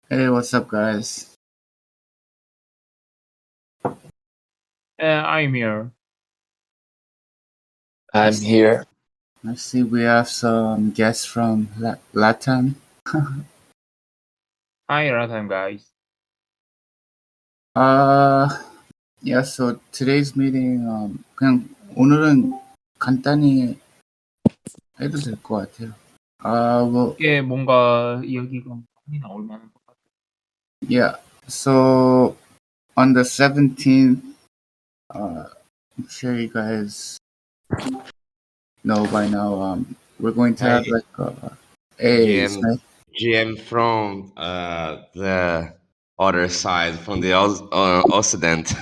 Hey, what's up, guys? I'm here. I'm here. I see we have some guests from Latam. Hi, Ratam, guys. Yeah, so today's meeting, 그냥 오늘은 간단히 해도 될 것 같아요. Well, 이게 뭔가 여기가 많이 나올 만한 것 같아요. yeah, so on the 17th, I'm sure you guys know by now, we're going to have like GM from the other side, from the Occident.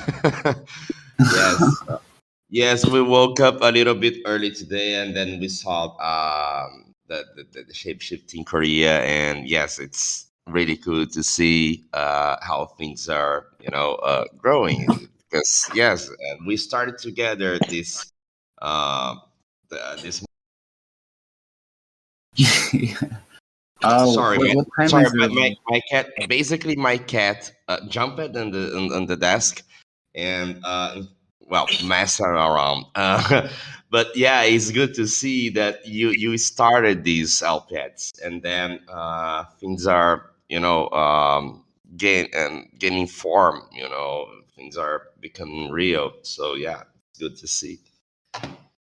Yes, we woke up a little bit early today, and then we saw the Shapeshift in Korea, and yes, it's really cool to see how things are, growing. Because yes, we started together this this. Sorry, what time sorry, is but it? my cat jumped on the desk and mess around. But yeah, it's good to see that you started these LPADs, and then things are gaining form. Things are becoming real. So yeah, it's good to see.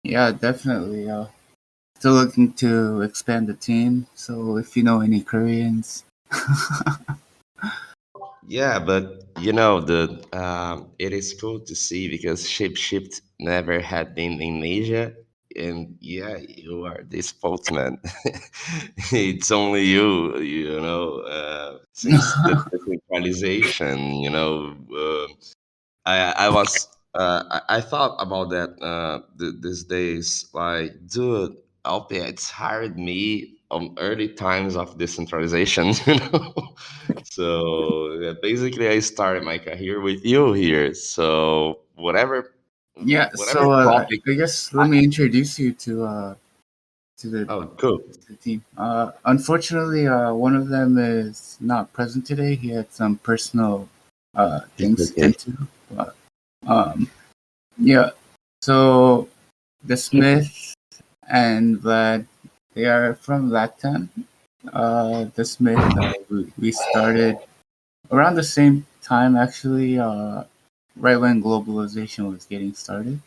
Yeah, definitely. Still looking to expand the team. So if you know any Koreans, Yeah, but it is cool to see because Shapeshift never had been in Asia, and yeah, you are the spokesman. It's only since the decentralization. I was I thought about that these days. Like, dude, LPX hired me on early times of decentralization. So yeah, basically, I started my career with you here. So yeah. whatever So topic. I guess let me introduce you to the Oh, cool. team. Unfortunately, one of them is not present today. He had some personal things to Okay. tend to. But, yeah. So the Smith and Vlad, they are from Latam. The Smith, we started around the same time, actually, right when globalization was getting started.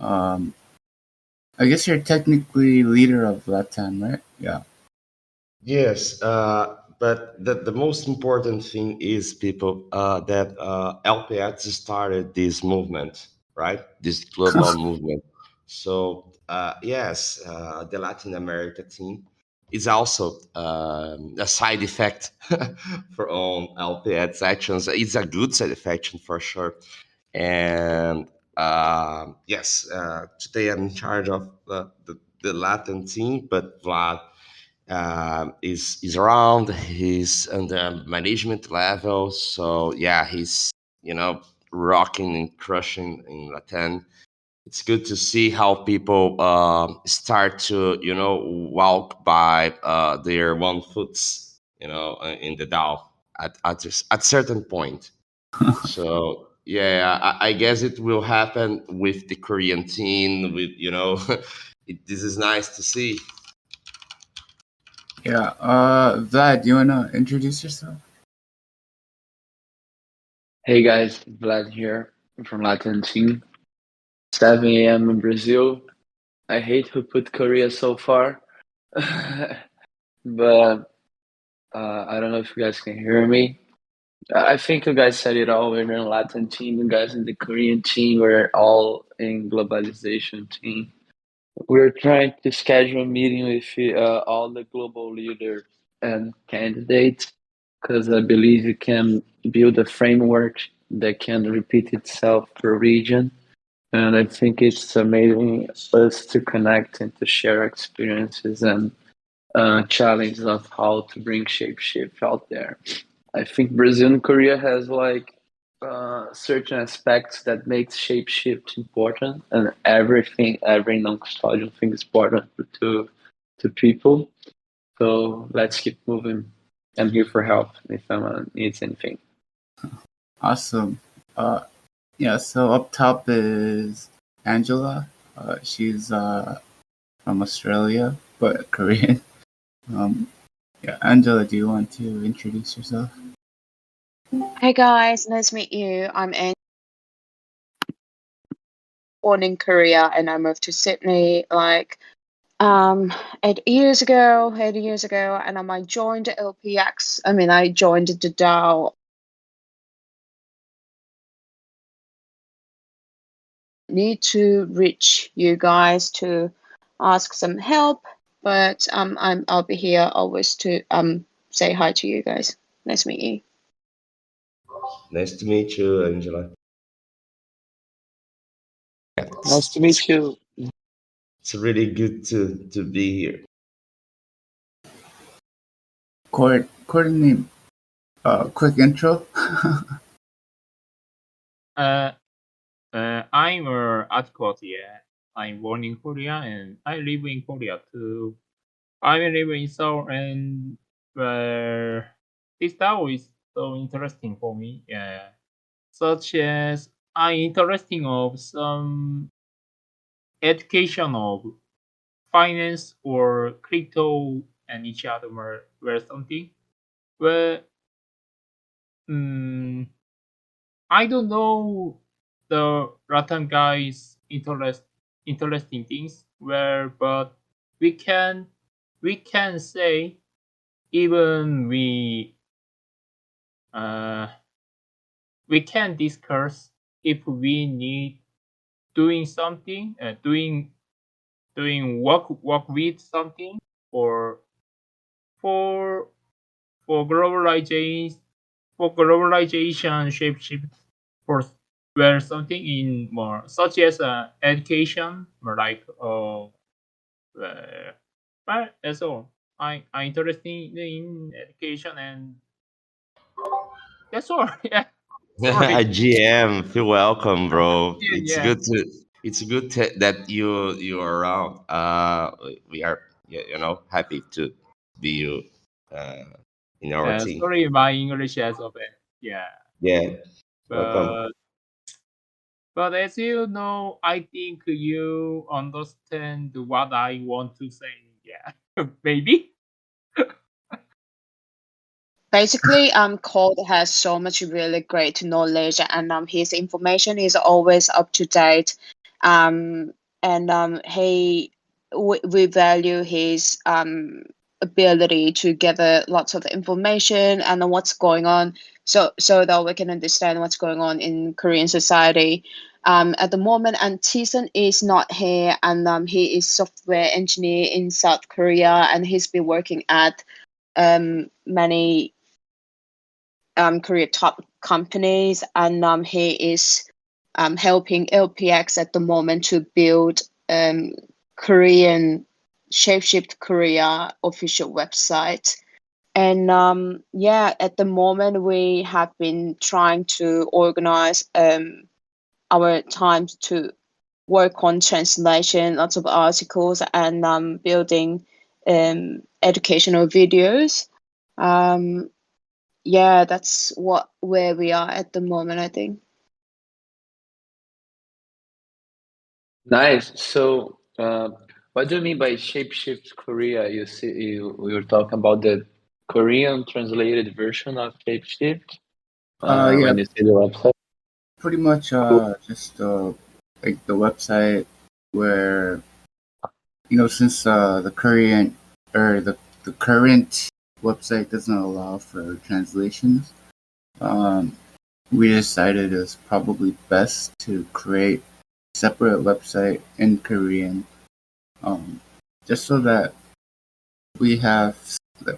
Um, I guess you're technically leader of Latam, right? Yeah. Yes, but the most important thing is people that LPX started this movement, right? This global movement. So yes, the Latin America team is also a side effect for all LPX actions. It's a good side effect for sure. And yes, today I'm in charge of the Latin team, but Vlad is around. He's on the management level, so yeah, he's you know rocking and crushing in Latin. It's good to see how people start to walk by their one foots, in the DAO at certain point. So yeah, I guess it will happen with the Korean team. With this is nice to see. Yeah. Vlad, do you wanna introduce yourself? Hey guys, Vlad here from Latin team. 7 a.m. in Brazil. I hate who put Korea so far, but I don't know if you guys can hear me. I think you guys said it all. We're in the Latin team, you guys in the Korean team. We're all in globalization team. We're trying to schedule a meeting with all the global leaders and candidates because I believe we can build a framework that can repeat itself per region. And I think it's amazing us to connect and to share experiences and challenges of how to bring Shapeshift out there. I think Brazil and Korea has like certain aspects that makes Shapeshift important, and everything, every non-custodial thing is important to people. So let's keep moving. I'm here for help if anyone needs anything. Awesome. Yeah. So up top is Angela. She's from Australia, but Korean. Um, yeah. Angela, do you want to introduce yourself? Hey guys, nice to meet you. I'm born in Korea and I moved to Sydney like 8 years ago, 8 years ago, and I joined LPX. I joined the DAO. Need to reach you guys to ask some help, but I'll be here always to say hi to you guys. Nice to meet you. Nice to meet you, Angela. Yeah, Nice to meet you. it's really good to be here. Courtney, quick intro. Uh, I'm advocate. Yeah, I'm born in Korea and I live in Korea too. I live in Seoul and this DAO is so interesting for me. Yeah, such as I'm interesting of some education of finance or crypto and each other where something where um, I don't know the Ratan guys interesting things where but we can we can say even uh, we can discuss if we need doing something doing work with something or for for globalization shapeshift for where something in more such as education more like but that's all. I interested in education and that's all. Yeah, sorry. GM, feel welcome, bro. Yeah, yeah. It's good that you are around. We are happy to be you uh, in our team. Sorry, my English is a bit. Yeah, Yeah, welcome. but but as you know, I think you understand what I want to say. Yeah, maybe. Basically, Code has so much really great knowledge, and his information is always up to date. Um, and we value his ability to gather lots of information and what's going on, so that we can understand what's going on in Korean society at the moment. And Tison is not here, and he is software engineer in South Korea, and he's been working at many Korea top companies, and he is helping LPX at the moment to build Korean Shapeshift Korea official website. And yeah, at the moment we have been trying to organize our time to work on translation, lots of articles, and building educational videos. Um, yeah, that's where we are at the moment, I think. Nice. So, what do you mean by Shapeshift Korea? We were talking about the Korean translated version of Shapeshift Yeah, when you say the website. pretty much Cool. just like the website where since the Korean or the current website doesn't allow for translations, um, we decided it's probably best to create a separate website in Korean, um, just so that we have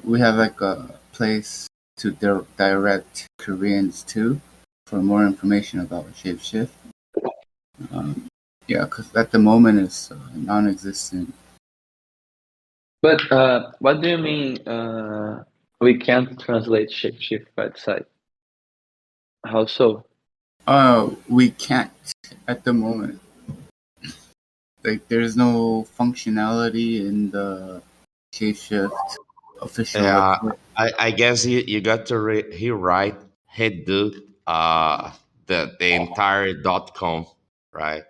we have like a place to direct Koreans to for more information about Shapeshift. Um, yeah, because at the moment it's non-existent. But what do you mean we can't translate Shapeshift website? How so? We can't at the moment. Like, there's no functionality in the Shapeshift official Yeah, website. I guess you got to he write head do the entire .com, right?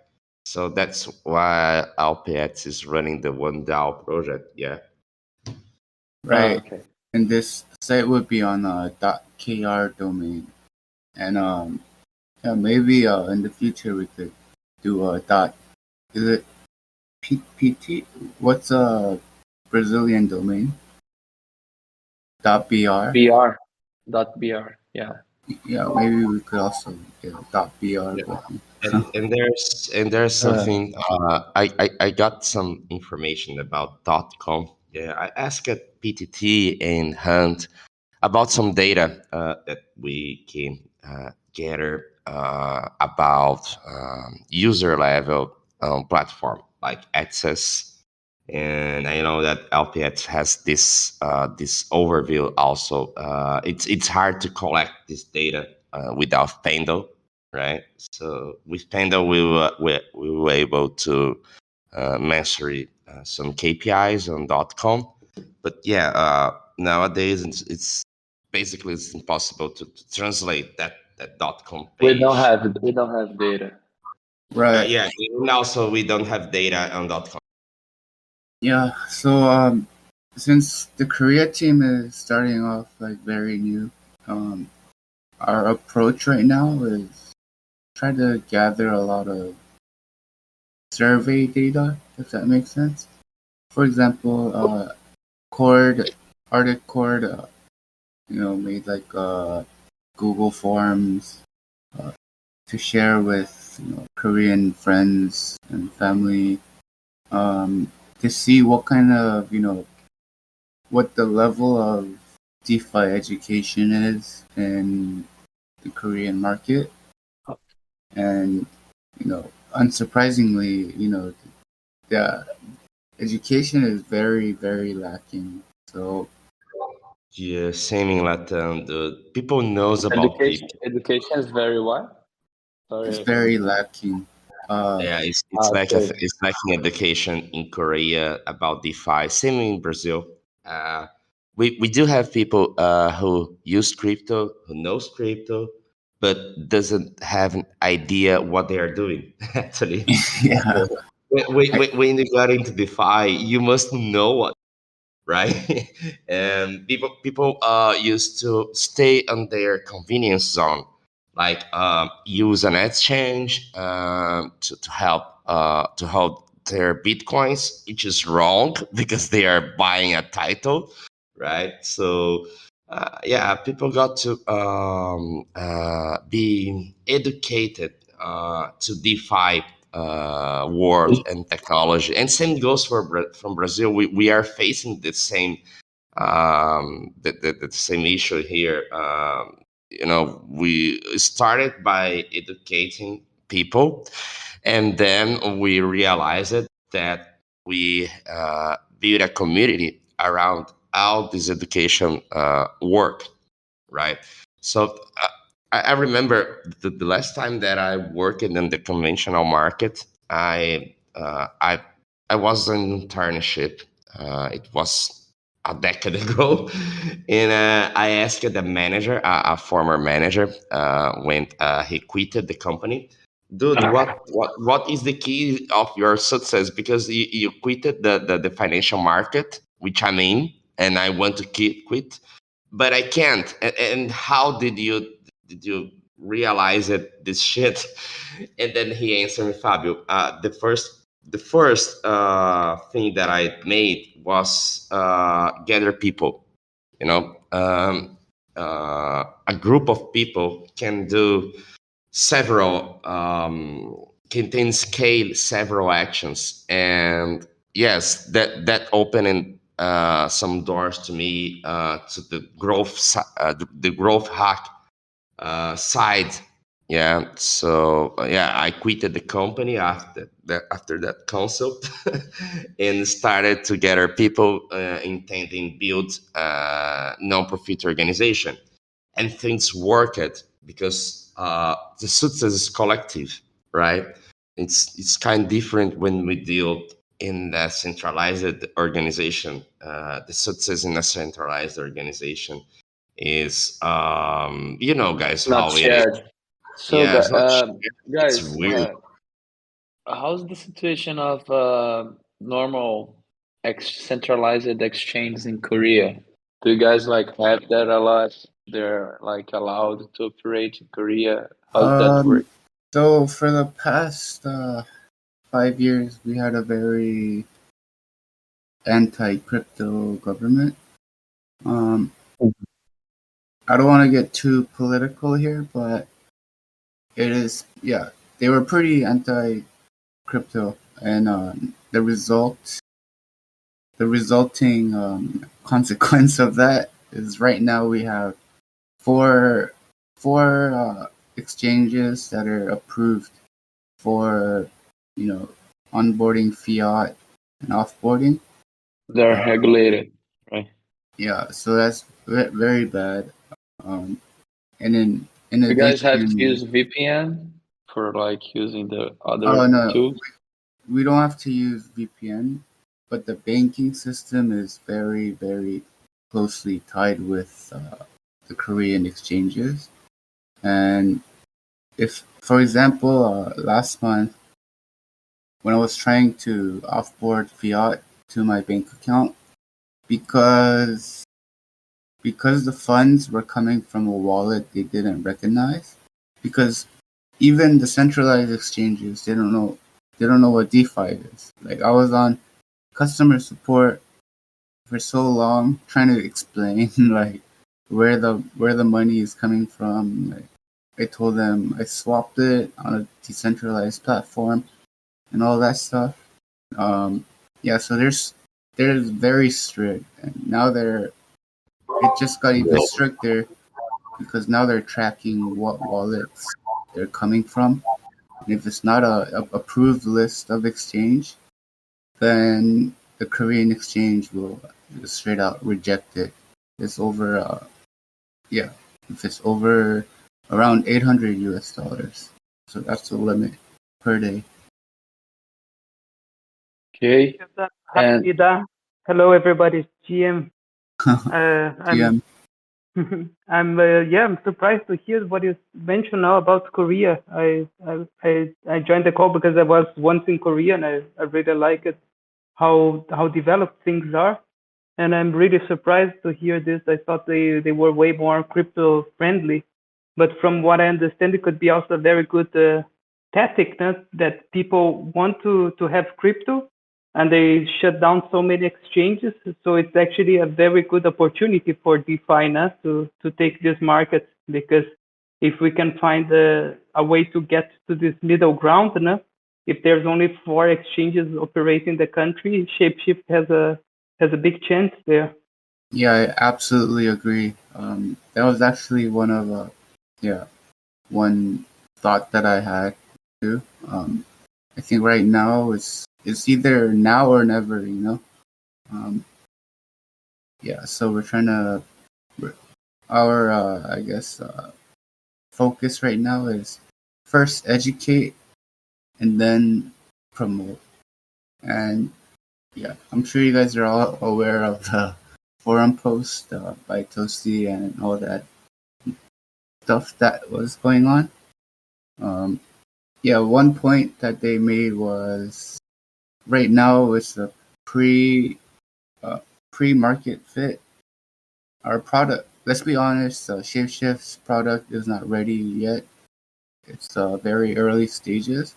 So that's why LPX is running the one DAO project. Yeah. Right. Okay. And this site would be on a .kr domain. And yeah, maybe in the future we could do a dot. Is it PT? What's a Brazilian domain? .br. BR. .br. Yeah. Yeah, maybe we could also get a .br. Yeah. But And there's Uh, something I got some information about .com. Yeah, I asked PTT and Hunt about some data that we can gather about user level platform like access, and I know that LPX has this overview also. It's hard to collect this data without Pando, right? So with Pando, we were able to measure some KPIs on .com, but yeah, nowadays it's basically it's impossible to translate that .com page. we don't have data. right. Yeah, and also we don't have data on .com. Yeah. So since the Korea team is starting off like very new, um, our approach right now is try to gather a lot of survey data, if that makes sense. For example, Cord, Arctic Cord, made like Google Forms uh, to share with Korean friends and family, to see what kind of what the level of DeFi education is in the Korean market, and unsurprisingly, the education is very very lacking. So Yeah, same in Latam. The people knows about crypto. Education is very what? it's Sorry, I very couldn't. lacking. Uh, Yeah, it's like Okay. it's lacking education in Korea about DeFi. Same in Brazil. Uh, we do have people who use crypto, who knows crypto, but doesn't have an idea what they are doing. Actually, yeah, I, when you got into DeFi, you must know what, right? And people used to stay on their convenience zone, like use an exchange to help their bitcoins, which is wrong because they are buying a title, right? So yeah, people got to be educated to DeFi world and technology, and same goes for from Brazil. We are facing the same the same issue here. We started by educating people, and then we realized that we build a community around all this education work, right? So I remember the last time that I worked in the conventional market, I was in internship. It was a decade ago, and I asked the manager, a former manager, when he quitted the company, dude, what is the key of your success? Because you quitted the financial market, which I'm in, and I want to quit, but I can't. And how did you realize it this shit? And then he answered me, Fabio, the first thing that I made was gather people. A group of people can do several can scale several actions, and yes, that opened some doors to me, to the the growth hack side. Yeah, so yeah, I quitted the company after that consult and started to gather people intending build non-profit organization, and things worked because the success is collective, right? It's kind of different when we deal in a centralized organization. The success in a centralized organization is, guys, Not how it is. shared. So, Yeah, it's not shared. It's guys, weird. how's the situation of normal centralized exchanges in Korea? Do you guys like have that a lot? They're like allowed to operate in Korea. How's that Um, work? so for the past 5 years, we had a very anti-crypto government. Um, I don't want to get too political here, but it is, yeah, they were pretty anti-crypto, and the resulting consequence of that is right now we have four exchanges that are approved for onboarding fiat and offboarding. They're Uh, regulated, right? yeah, so that's very bad. Um, and in You guys have to addition, use VPN for like using the oh other no, tools. we don't have to use VPN, but the banking system is very, very closely tied with the Korean exchanges. And if, for example, last month when I was trying to offboard fiat to my bank account, because the funds were coming from a wallet they didn't recognize, because even the centralized exchanges they don't know what DeFi is. Like I was on customer support for so long trying to explain like where the money is coming from. Like I told them I swapped it on a decentralized platform and all that stuff. Um, yeah, so they're very strict, and now it just got even stricter because now they're tracking what wallets they're coming from. And if it's not a approved list of exchange, then the Korean exchange will straight out reject it. It's over, yeah, if it's over around $800. So that's the limit per day. Okay. Hi, And Ida. Hello, everybody. It's GM. I'm GM. I'm surprised to hear what you mentioned now about Korea. I joined the call because I was once in Korea and I really like it, how developed things are. And I'm really surprised to hear this. I thought they were way more crypto friendly, but from what I understand, it could be also very good static that people want to have crypto, and they shut down so many exchanges. So it's actually a very good opportunity for DeFi to take this market, because if we can find a way to get to this middle ground, if there's only 4 exchanges operating the country, Shapeshift has a big chance there. Yeah, I absolutely agree. That was actually one thought that I had too. I think right now it's either now or never, you know. Um, yeah, so we're trying to our I guess focus right now is first educate and then promote. And yeah, I'm sure you guys are all aware of the forum post by Toasty and all that stuff that was going on. Um, yeah, one point that they made was right now it's a pre uh, pre market fit. Our product, let's be honest, Shapeshift's product is not ready yet. It's very early stages.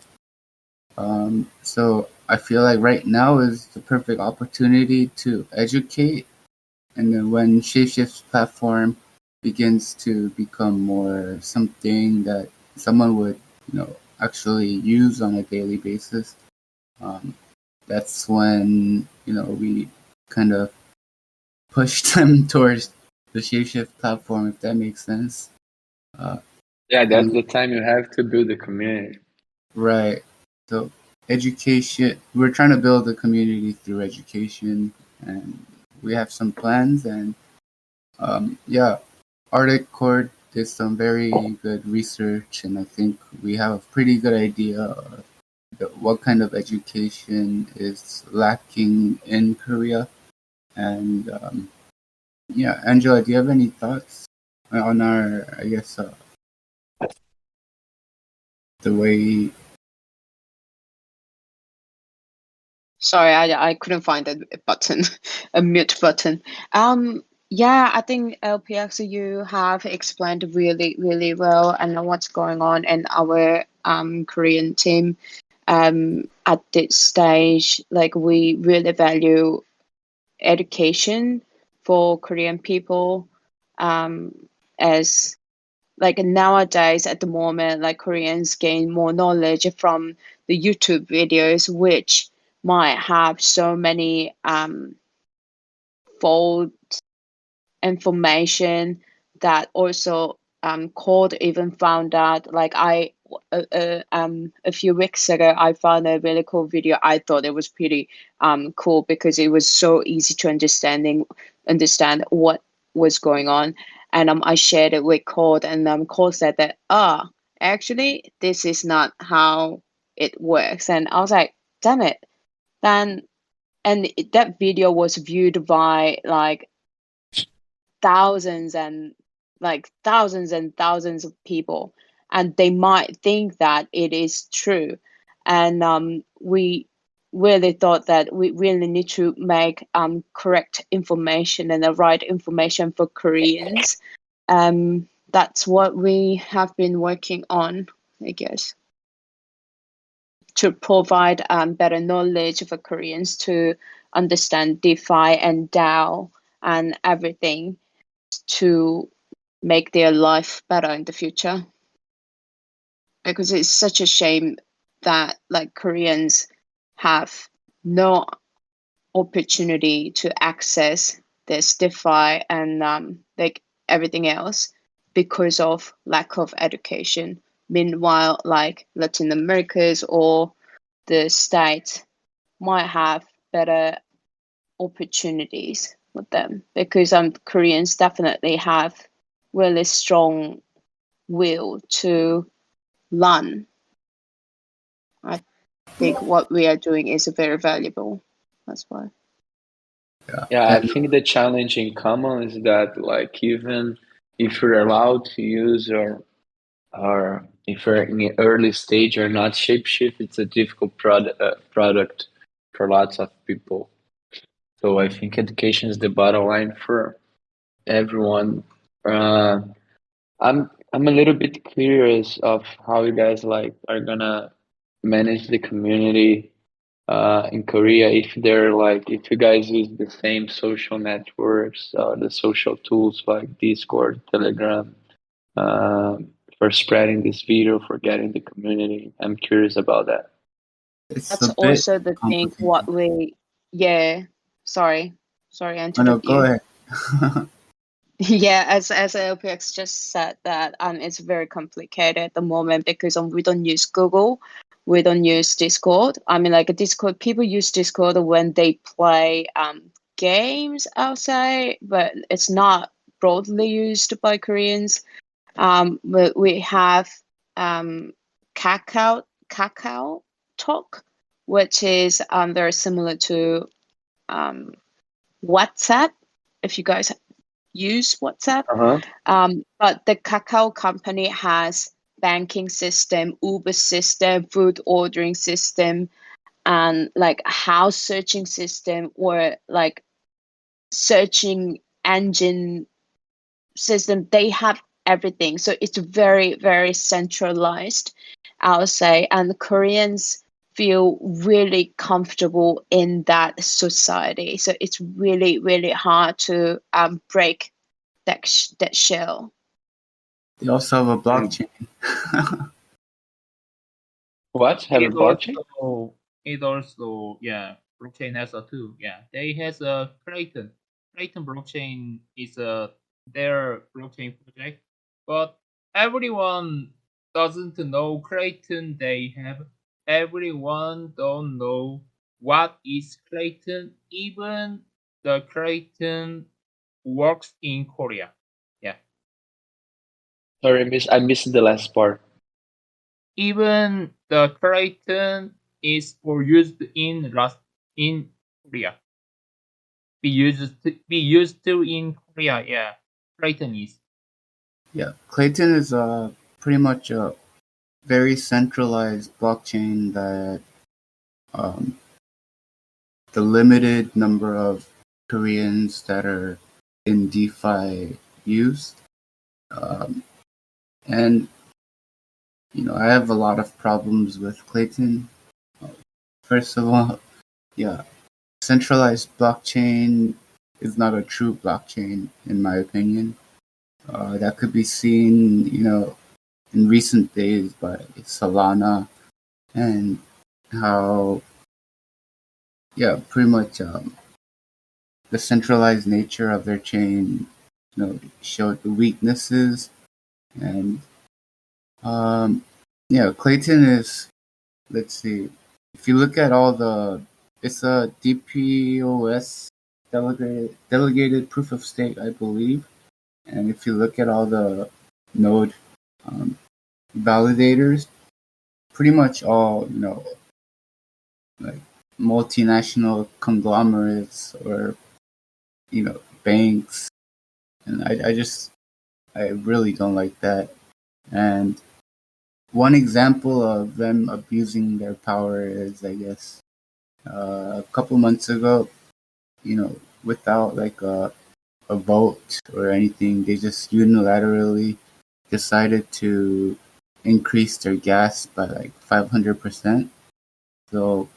So I feel like right now is the perfect opportunity to educate, and then when Shapeshift's platform begins to become more something that someone would, actually use on a daily basis, um, that's when we kind of push them towards the Shapeshift platform, if that makes sense. Yeah, that's And the time you have to build the community. right, so education. We're trying to build a community through education, and we have some plans. And yeah, Arctic Cord did some very good research, and I think we have a pretty good idea of what kind of education is lacking in Korea. And yeah, Angela, do you have any thoughts on our, I guess, the way? Sorry, I couldn't find a button, a mute button. Yeah, I think LPX, you have explained really, really well and know what's going on in our Korean team. At this stage, like, we really value education for Korean people, as like nowadays at the moment, like, Koreans gain more knowledge from the YouTube videos, which might have so many false information that also Cord even found out. Like, a few weeks ago, I found a really cool video. I thought it was pretty cool because it was so easy to understand what was going on, and I shared it with Cord, and Cord said that actually this is not how it works, and I was like, damn it. Then and that video was viewed by like thousands and thousands of people, and they might think that it is true. And we really thought that we really need to make correct information and the right information for Koreans. That's what we have been working on, I guess, to provide better knowledge for Koreans to understand DeFi and DAO and everything, to make their life better in the future. Because it's such a shame that like Koreans have no opportunity to access this DeFi and like everything else because of lack of education. Meanwhile, like Latin Americas or the states might have better opportunities with them, because Koreans definitely have really strong will to learn. I think what we are doing is very valuable. That's why. Yeah, I And think the challenge in common is that, like, even if you're allowed to use or if you're in the early stage or not Shapeshift, it's a difficult product for lots of people. So I think education is the bottom line for everyone. I'm I'm a little bit curious of how you guys like are gonna manage the community in Korea if they're like if you guys use the same social networks, the social tools like Discord, Telegram, for spreading this video, for getting the community. I'm curious about that. It's That's a bit also the thing complicated. what we yeah, sorry. Sorry, I Oh no, interrupt go you. ahead. Yeah, as LPX just said that it's very complicated at the moment because we don't use Google, we don't use Discord. I mean, like Discord, people use Discord when they play games outside, but it's not broadly used by Koreans. But we have Kakao Talk, which is very similar to WhatsApp. If you guys use WhatsApp. Uh-huh. But the Kakao company has banking system, Uber system, food ordering system, and like house searching system or like searching engine system. They have everything. So it's very, very centralized, I would say. And Koreans feel really comfortable in that society. So it's really, really hard to break that shell. They also have a Mm. blockchain. What? Have a It blockchain? also yeah, blockchain has a too. Yeah, they has a Clayton. Clayton blockchain is their blockchain project, but everyone doesn't know Clayton. They have everyone don't know what is Clayton. Even the Clayton works in Korea. Yeah, Sorry, I missed the last part. even the Clayton is for used in Korea. Be used to in Korea. Yeah, Clayton is. Yeah, Clayton is pretty much a very centralized blockchain that um, the limited number of Koreans that are in DeFi use. Um, and I have a lot of problems with Clayton. First of all, yeah, centralized blockchain is not a true blockchain, in my opinion. That could be seen, in recent days by Solana and how, yeah, pretty much the centralized nature of their chain, showed the weaknesses. And yeah, Clayton is, let's see, if you look at all it's a DPoS delegated proof of stake, I believe. And if you look at all the node um, validators, pretty much all, like multinational conglomerates or, banks. And I really don't like that. And one example of them abusing their power is, I guess, a couple months ago, without like a vote or anything, they just unilaterally decided to increase their gas by like 500%. So,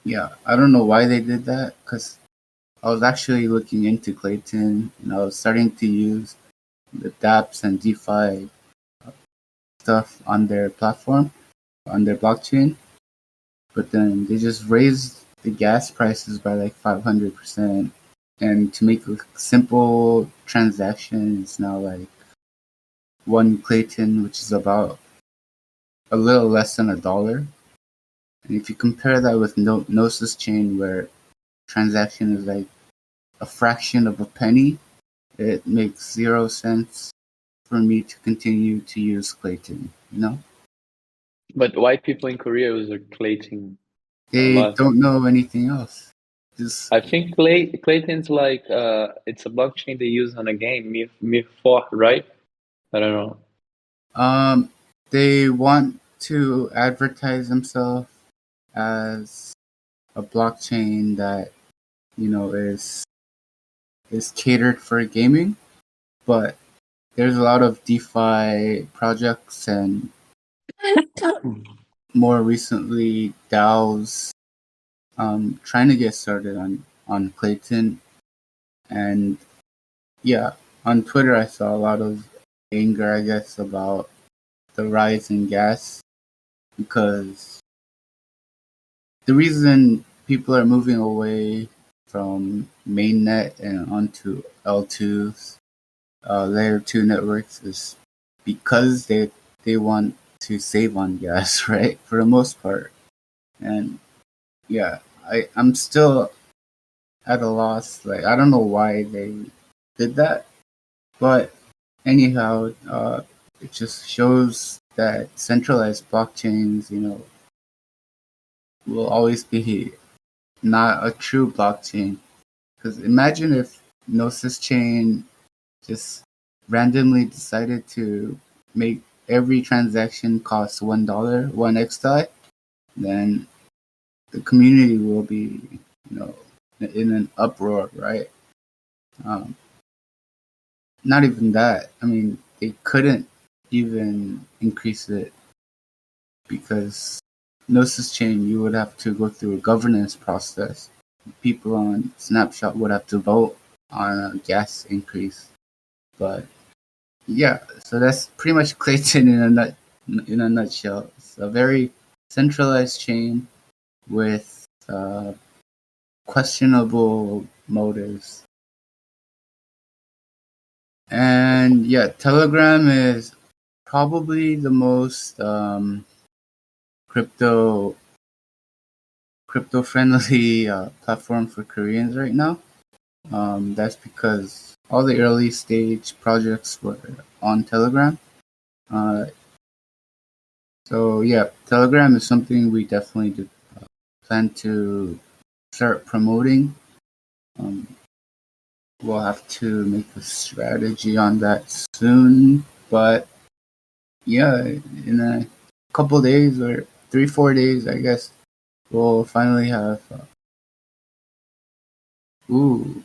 yeah, I don't know why they did that because I was actually looking into Clayton and I was starting to use the dApps and DeFi stuff on their platform, on their blockchain. But then they just raised the gas prices by like 500%. And to make a simple transaction, it's now like one Clayton, which is about a little less than $1. And if you compare that with Gnosis chain, where transaction is like a fraction of a penny, it makes zero sense for me to continue to use Clayton. But white people in Korea use Clayton a They lot. don't know anything else. Just I think Clayton's like it's a blockchain they use on a game, Myth 4, right? I don't know. um, they want to advertise themselves as a blockchain that is catered for gaming, but there's a lot of DeFi projects and more recently DAOs trying to get started on Clayton. And yeah, on Twitter I saw a lot of anger, I guess, about the rise in gas, because the reason people are moving away from mainnet and onto L2s, layer 2 networks, is because they want to save on gas, right? For the most part. And yeah, I'm still at a loss. Like, I don't know why they did that, but anyhow, it just shows that centralized blockchains, will always be not a true blockchain. Because imagine if Gnosis Chain just randomly decided to make every transaction cost $1, 1 XDAI, then the community will be, in an uproar, right? Um, Not even that. I mean, they couldn't even increase it because Gnosis Chain, you would have to go through a governance process. People on Snapshot would have to vote on a gas increase. But yeah, so that's pretty much Clayton in a nutshell. It's a very centralized chain with questionable motives. And yeah, Telegram is probably the most crypto friendly platform for Koreans right now. That's because all the early stage projects were on Telegram. Uh, so yeah, Telegram is something we definitely do plan to start promoting. Um, we'll have to make a strategy on that soon, but yeah, in a couple days or 3-4 days, I guess we'll finally have. Ooh,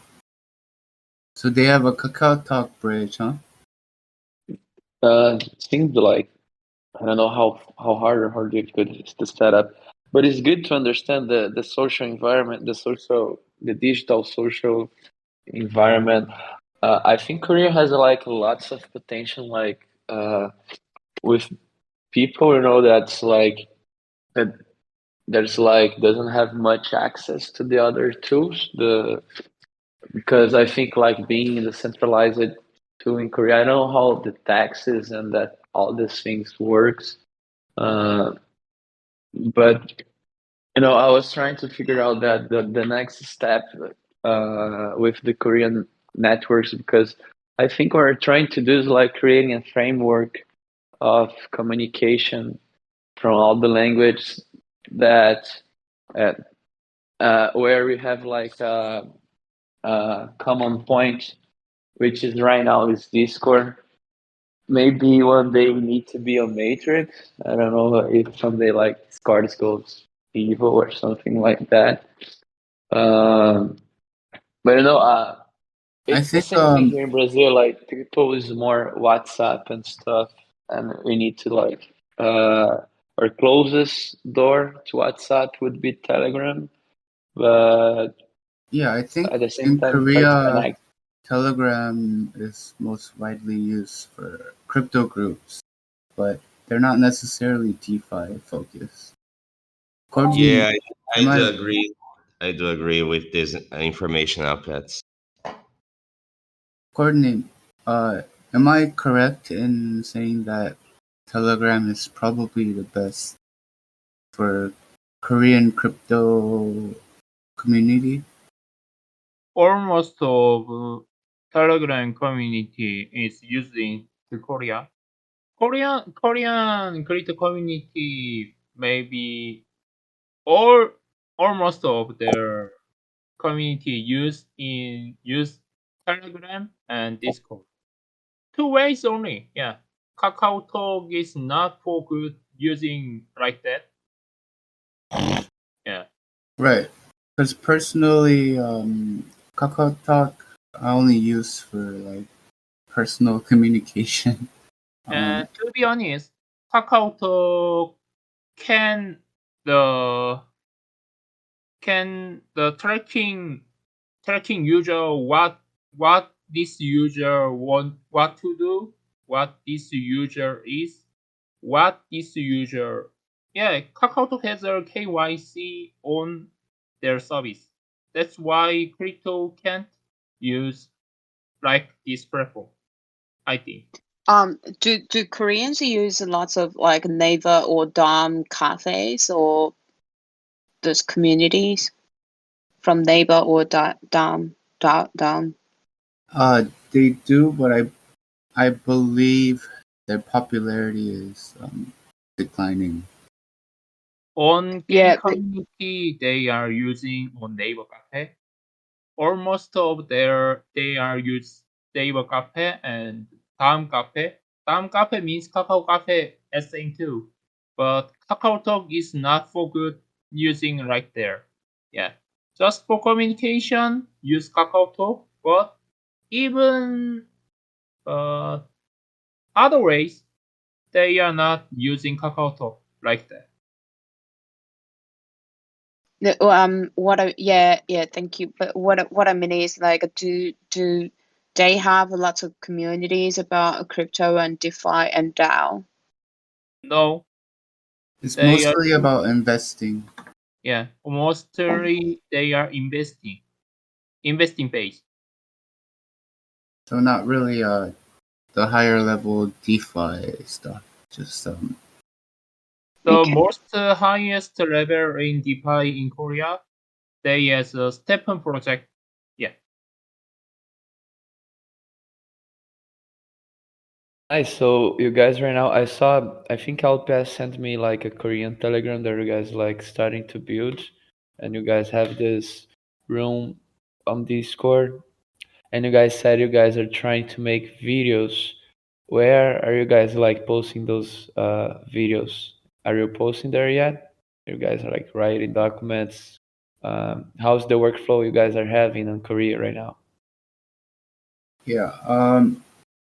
so they have a Kakao Talk bridge, huh? Seems like I don't know how hard or how difficult it is to set up, but it's good to understand the social environment, the digital social environment. I think Korea has like lots of potential, like with people, that's like that there's like doesn't have much access to the other tools. Because I think like being in the centralized tool in Korea, I don't know how the taxes and that all these things works. But I was trying to figure out that the next step with the Korean networks, because I think what we're trying to do is like creating a framework of communication from all the language that where we have like a common point, which is right now is Discord. Maybe one day we need to be on Matrix. I don't know if someday like Discord goes evil or something like that. Um, but I it's the think same thing here in Brazil. Like people use more WhatsApp and stuff, and we need to like our closest door to WhatsApp would be Telegram, but yeah, I think at the same in time try to Korea connect. Telegram is most widely used for crypto groups, but they're not necessarily DeFi focused. Courtney, Yeah, am I do I agree. I do agree with these information outputs. Courtney, am I correct in saying that Telegram is probably the best for Korean crypto community? Almost of Telegram community is used in the Korea. Korean crypto community maybe all almost of their community use Telegram and Discord. Two ways only. Yeah, Kakao Talk is not for good using like that. Yeah. Right. Because personally, Kakao Talk I only use for like personal communication. And Um, to be honest, KakaoTalk can the the tracking user what this user want what to do, what this user is, what this user. Yeah, KakaoTalk has a KYC on their service. That's why crypto can't use like this platform, I think. Do Koreans use lots of like Naver or Dom cafes or those communities from Naver or Dom? they do, but I believe their popularity is declining. On game Yeah, community, they are using on Naver Cafe. Almost of their they are use Naver Cafe and Time Cafe. Time Cafe means Kakao Cafe SN too, but Kakao Talk is not for good using right there. Yeah, just for communication, use Kakao Talk. But even uh, other ways, they are not using Kakao Talk like that. yeah, thank you. But what I mean is like, do they have lots of communities about crypto and DeFi and DAO? No, It's they are mostly about investing, yeah, Oh, mostly they are investing based. so not really the higher level DeFi stuff. Just The okay. most highest level in DeFi in Korea, they has a Stephen project. Yeah, Nice. So you guys right now, I saw, I think Alpes sent me like a Korean Telegram that you guys like starting to build, and you guys have this room on Discord, and you guys said you guys are trying to make videos. Where are you guys like posting those videos? Are you posting there yet? You guys are like writing documents. How's the workflow you guys are having in Korea right now? yeah.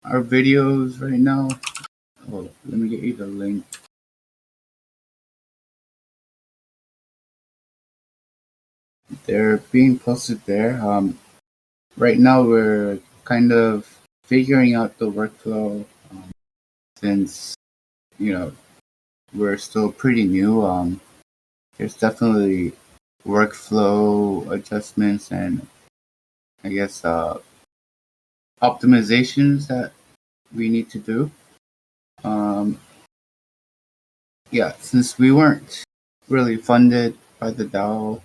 Our videos right now. Oh, let me get you the link. They're being posted there. Right now we're kind of figuring out the workflow since you know we're still pretty new. There's definitely workflow adjustments and I guess optimizations that we need to do. Um, yeah, since we weren't really funded by the DAO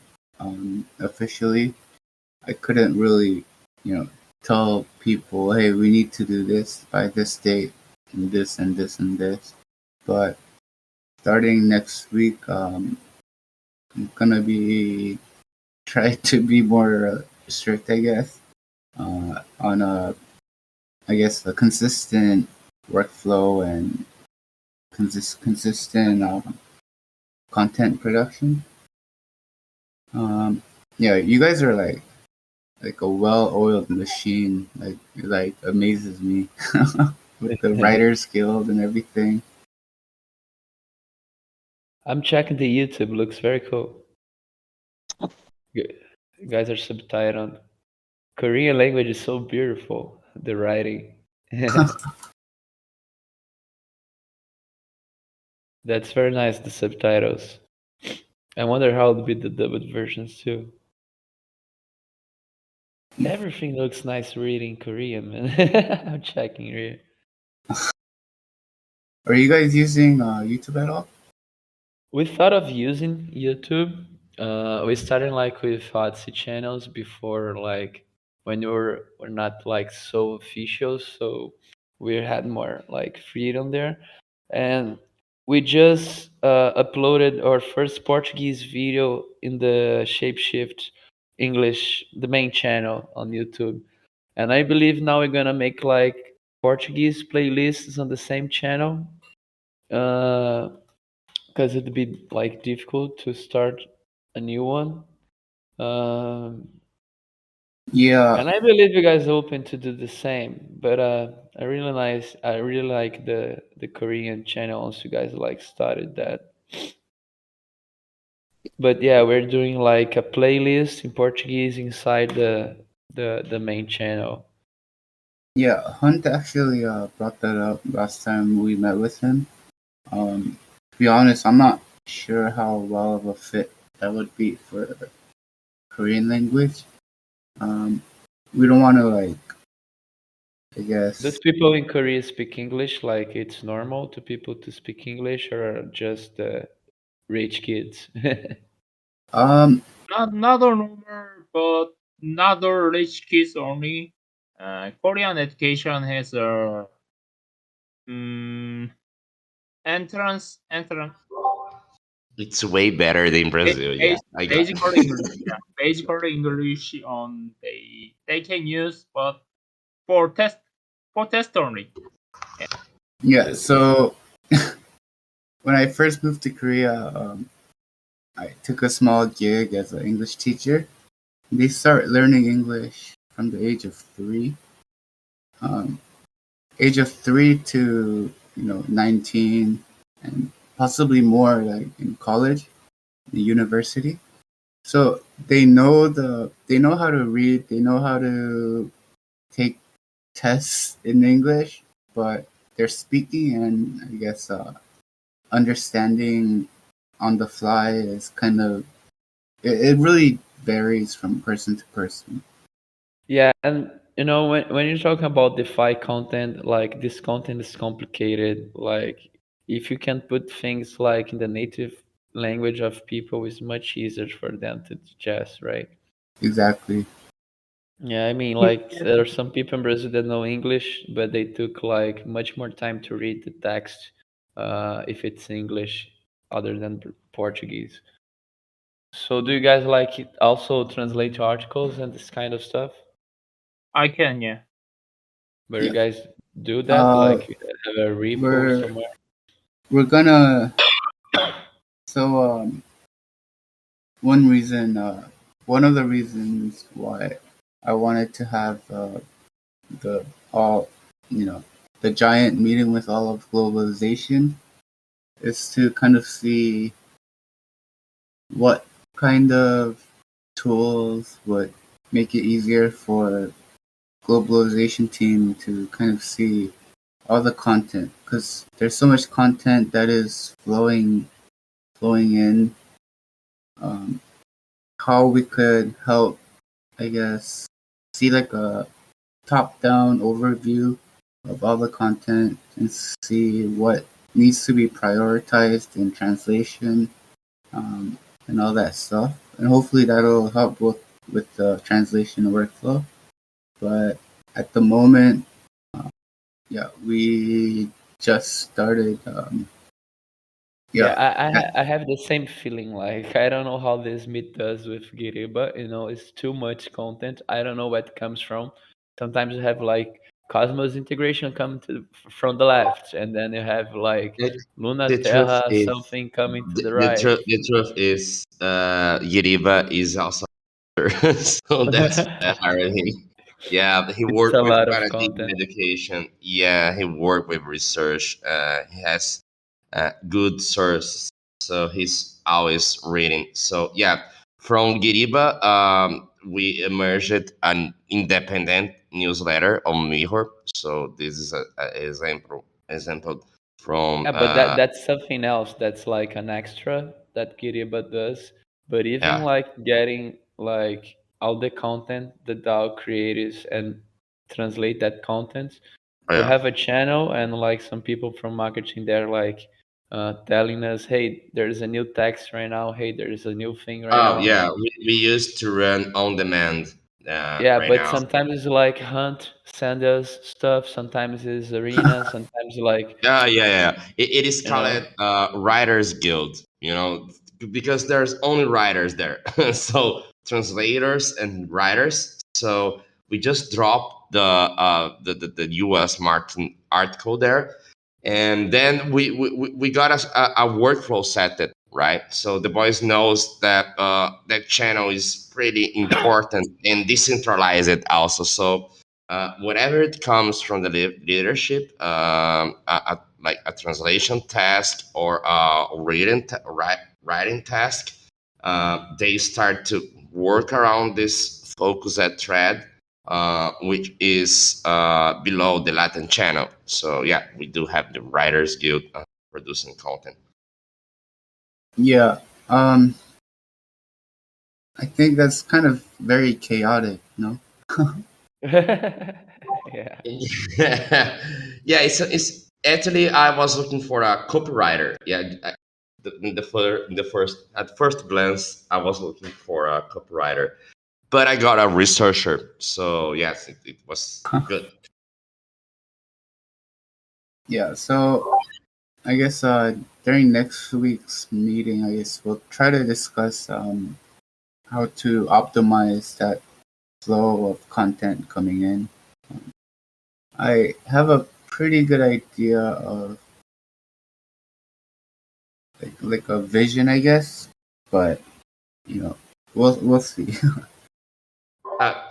officially, I couldn't really, you know, tell people, hey, we need to do this by this date and this and this and this. But starting next week, I'm gonna be try to be more strict, I guess, on I guess a consistent workflow and consistent content production. Um, yeah, you guys are like a well-oiled machine. Like it like amazes me with the writers guild and everything. I'm checking the YouTube. Looks very cool. You guys are subtitled. Korean language is so beautiful. The writing. That's very nice. The subtitles. I wonder how it'll be the dubbed versions too. Everything looks nice reading Korean, man. I'm checking here. Are you guys using YouTube at all? We thought of using YouTube. We started like with Odyssey channels before, like when we're not like so official, so we had more like freedom there. And we just uploaded our first Portuguese video in the Shapeshift English, the main channel on YouTube. And I believe now we're gonna make like Portuguese playlists on the same channel. Uh, because it'd be like difficult to start a new one. Um, Yeah, And I believe you guys are open to do the same. But I really nice. I really like the Korean channels you guys like started that. But yeah, we're doing like a playlist in Portuguese inside the main channel. yeah. Hunt actually brought that up last time we met with him. To be honest, I'm not sure how well of a fit that would be for Korean language. Um, we don't want to like, I Does guess. people in Korea speak English like it's normal to people to speak English or just rich kids? Um, Not all normal, but not all rich kids only. Korean education has a um, entrance It's way better than Brazil. Yeah, base, I got. basically English. Yeah, basically English on they can use, but for test only. Yeah. yeah. So when I first moved to Korea, I took a small gig as an English teacher. They start learning English from the age of 3. Um, age of 3 to 19, and possibly more like in college, the university. So they know how to read, they know how to take tests in English, but their speaking and I guess understanding on the fly is kind of it really varies from person to person. Yeah, and when you're talking about DeFi content, like this content is complicated. Like if you can put things like in the native language of people, it's much easier for them to digest, right? Exactly. Yeah, I mean, like there are some people in Brazil that know English, but they took like much more time to read the text, if it's English other than Portuguese. So do you guys like it also translate articles and this kind of stuff? I can, yeah. Where you Yeah. guys do that? Uh, Like you have a repo we're somewhere? we're gonna so one reason one of the reasons why I wanted to have the all you know the giant meeting with all of globalization is to kind of see what kind of tools would make it easier for globalization team to kind of see all the content, because there's so much content that is flowing in. um, how we could help, I guess, see like a top down overview of all the content and see what needs to be prioritized in translation, and all that stuff. And hopefully that'll help with the translation workflow. But at the moment, yeah, we just started. Yeah, Yeah, I have the same feeling. Like I don't know how this meet does with Giriba. It's too much content. I don't know where it comes from. Sometimes you have like Cosmos integration come from the left, and then you have like The, Luna the truth Terra is, something coming to the, the the, right. truth, the truth is, Yeriba is also so that's irony. Yeah, he It's a worked with lot of paradigm content. education. Yeah, he worked with research. He has good sources, so he's always reading. So yeah, from Giriba, we emerged an independent newsletter on Mirror. So this is a example from Yeah, but that's something else. That's like an extra that Kiriba does. But even yeah, like getting like all the content the DAO creators and translate that content, we yeah. have a channel and like some people from marketing there like telling us, hey, there's a new text right now. Hey, there's a new thing right Oh now. yeah, we used to run on demand Yeah, right but now. sometimes it's like Hunt send us stuff. Sometimes it's Arena. Sometimes like Yeah. It is you know. called Writers Guild, because there's only writers there. So translators and writers. So we just dropped the US Martin article there. And then we got a workflow set right? So the boys knows that that channel is pretty important and decentralized also. So whatever it comes from the leadership, like a translation task or a writing task, they start to work around this focus at thread, which is below the Latin channel. So yeah, we do have the Writers Guild producing content. Yeah. I think that's kind of very chaotic, no? Yeah. Yeah, it's actually I was looking for a copywriter. Yeah, in the first at first glance I was looking for a copywriter, but I got a researcher. So yes, it was good. Yeah, so I guess during next week's meeting, I guess we'll try to discuss how to optimize that flow of content coming in. I have a pretty good idea of like a vision, I guess, but you know, we'll see.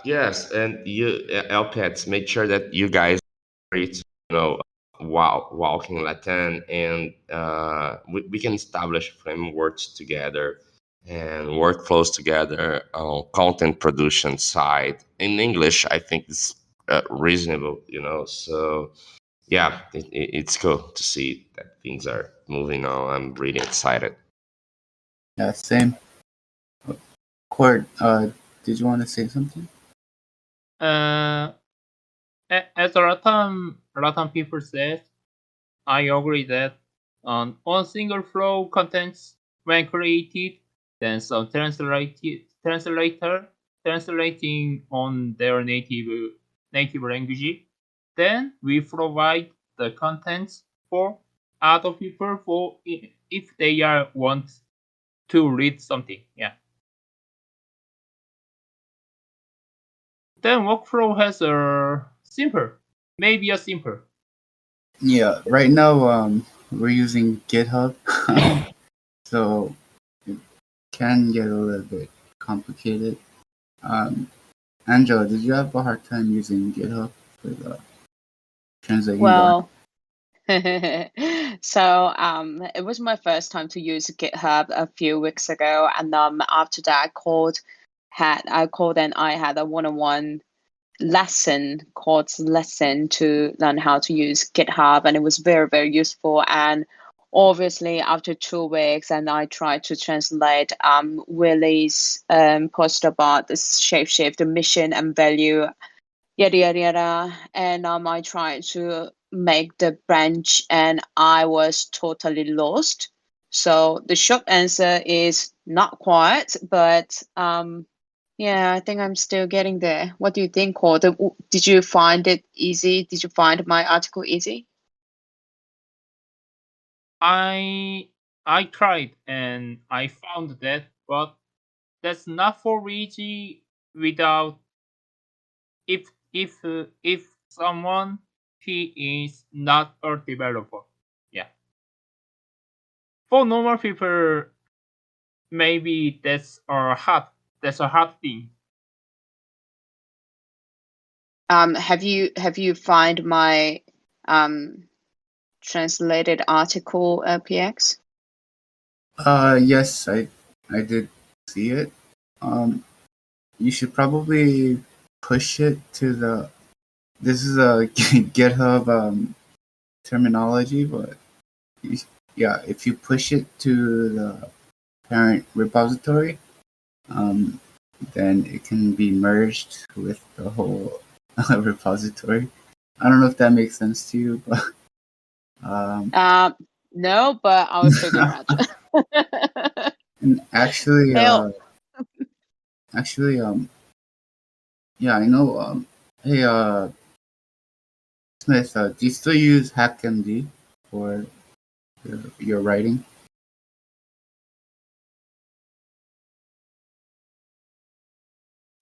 Yes, and you LPETs, make sure that you guys reach, wow, walking Latin, and we can establish frameworks together and workflows together on content production side. In English, I think it's reasonable, So yeah, it's cool to see that things are moving on. I'm really excited. Yeah, same. Court, did you want to say something? Uh, as a lot of people said, I agree that on single flow contents when created, then some translating on their native language, then we provide the contents for other people for if they want to read something. Yeah. Then workflow has maybe a simple. Yeah, right now we're using GitHub, so it can get a little bit complicated. Um, Angela, did you have a hard time using GitHub with translating the? Well, so it was my first time to use GitHub a few weeks ago, and after that I called and I had a one-on-one lesson to learn how to use GitHub, and it was very, very useful. And obviously, after 2 weeks, and I tried to translate Willie's post about the Shapeshift, the mission and value, yada yada yada, and I tried to make the branch, and I was totally lost. So the short answer is not quite, but yeah, I think I'm still getting there. What do you think, Cor? Did you find it easy? Did you find my article easy? I tried and I found that, but that's not for easy without if someone he is not a developer. Yeah. For normal people, maybe that's a hard thing. Have you find my translated article, PX? Yes, I did see it. Um, you should probably push it to the. This is a GitHub terminology, but you, yeah, if you push it to the parent repository, um, then it can be merged with the whole repository. I don't know if that makes sense to you, but um, No, but I'll figure out. and actually, Hell, actually, yeah, I know. Hey, Smith, do you still use HackMD for your writing?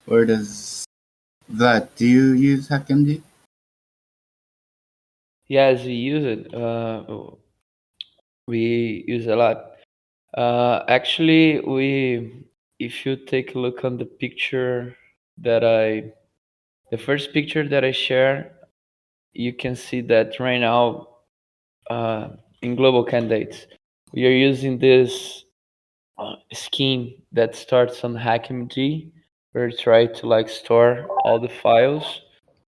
Or does Vlad, do you use HackMD? Yes, we use it. We use a lot. Actually, if you take a look on the picture that the first picture that I share, you can see that right now, uh, in global candidates, we are using this scheme that starts on HackMD, where we try to like store all the files.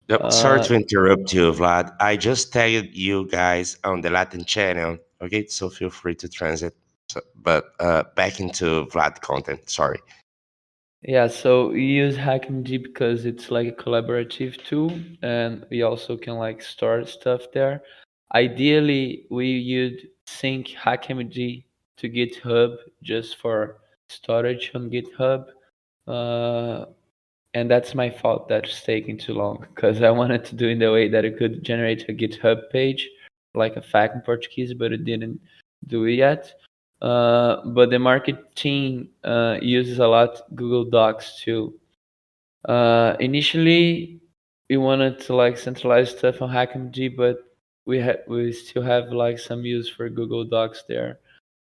Yep, sorry Uh, to interrupt you, Vlad. I just tagged you guys on the Latin channel. Okay, so feel free to transit. So, but back into Vlad content. Sorry. Yeah, so we use HackMD because it's like a collaborative tool, and we also can like store stuff there. Ideally, we would sync HackMD to GitHub just for storage on GitHub. Uh, and that's my fault that's taking too long because I wanted to do in the way that it could generate a GitHub page like a fact in Portuguese, but it didn't do it yet. But the marketing uses a lot Google Docs too. Initially, we wanted to like centralize stuff on HackMD, but we still have like some use for Google Docs there.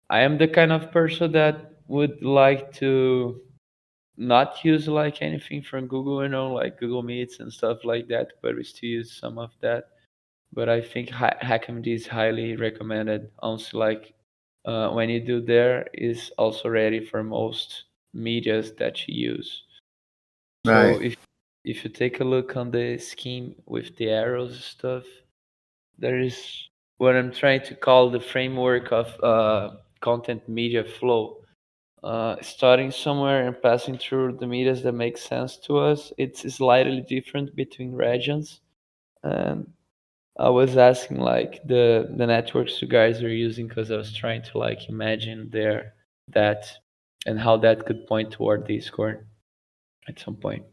I am the kind of person that would like to not use like anything from Google, like Google Meets and stuff like that, but we still use some of that. But I think HackMD is highly recommended. Also, like when you do there, is also ready for most medias that you use. So Right. if you take a look on the scheme with the arrows stuff, there is what I'm trying to call the framework of content media flow. Starting somewhere and passing through the medias that make sense to us. It's slightly different between regions. And I was asking like the networks you guys are using because I was trying to like imagine there that and how that could point toward Discord at some point.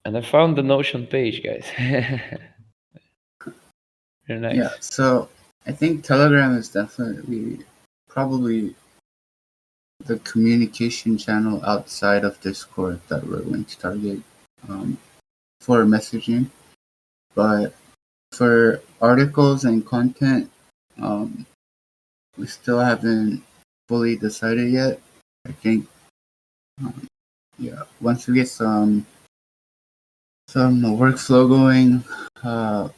And I found the Notion page, guys. Very Yeah. nice. So I think Telegram is definitely probably the communication channel outside of Discord that we're going to target um, for messaging. But for articles and content, um, we still haven't fully decided yet. I think, um, yeah, once we get some workflow going, uh,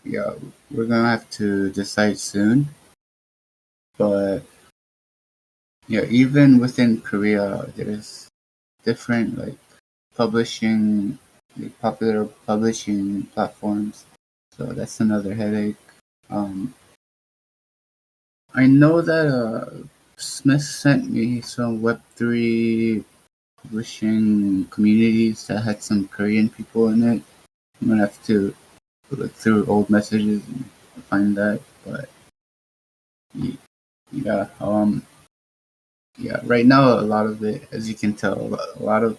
yeah, we're gonna have to decide soon. But yeah, even within Korea, there's different like publishing, like popular publishing platforms. So that's another headache. Um, I know that Smith sent me some Web3 publishing communities that had some Korean people in it. I'm gonna have to look through old messages and find that. But yeah, yeah. Right now, a lot of it, as you can tell, a lot of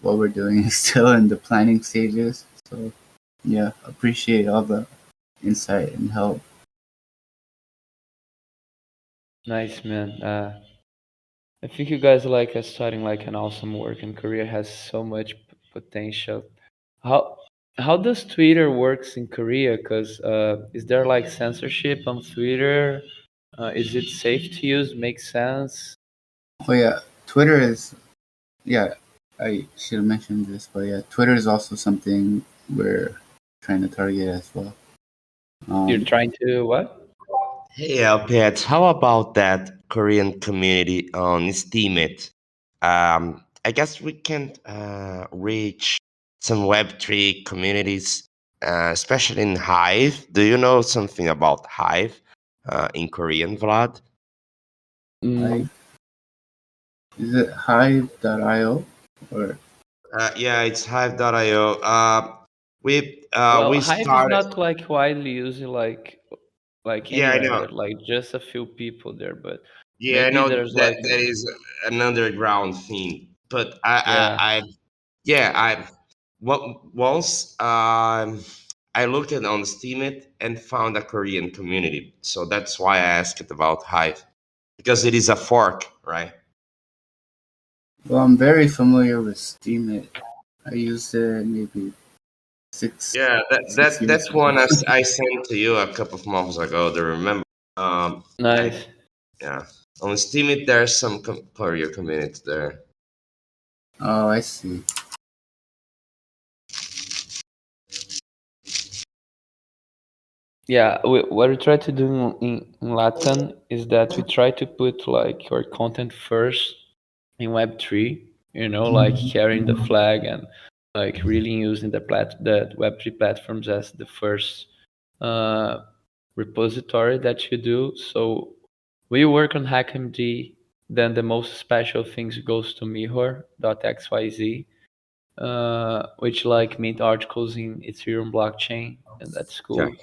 what we're doing is still in the planning stages. So yeah, appreciate all the insight and help. Nice, man. I think you guys like are starting like an awesome work, and Korea has so much potential. How how does Twitter works in Korea? Cause is there like censorship on Twitter? Is it safe to use? Makes sense. Oh yeah, Twitter is yeah. I should have mentioned this, but yeah, Twitter is also something we're trying to target as well. You're Um, trying to what? Hey, Pets, how about that Korean community on Steemit? I guess we can reach some Web3 communities, especially in Hive. Do you know something about Hive in Korean, Vlad? Mm, Hive, is it Hive.io or Yeah, it's Hive.io. well, We Hive is started. not like widely used like Yeah, I anywhere know. there. Like just a few people there, but Yeah, I maybe know there's that like that is an underground thing, but I, yeah. I, I yeah, I once I looked it on Steemit and found a Korean community, so that's why I asked about Hive because it is a fork, right? well, I'm very familiar with Steemit. I used it maybe six Yeah, six years that's ago. one I sent to you a couple of months ago. Do you remember? I Nice. Yeah, on Steam there's some Korea community there. Oh, I see. Yeah, what we try to do in Latin is that we try to put like your content first in Web3, like carrying the flag and like really using the Web3 platforms as the first uh, repository that you do. So we work on HackMD, then the most special things goes to Mirror.xyz, which like mint articles in Ethereum blockchain, and that's Yeah, cool.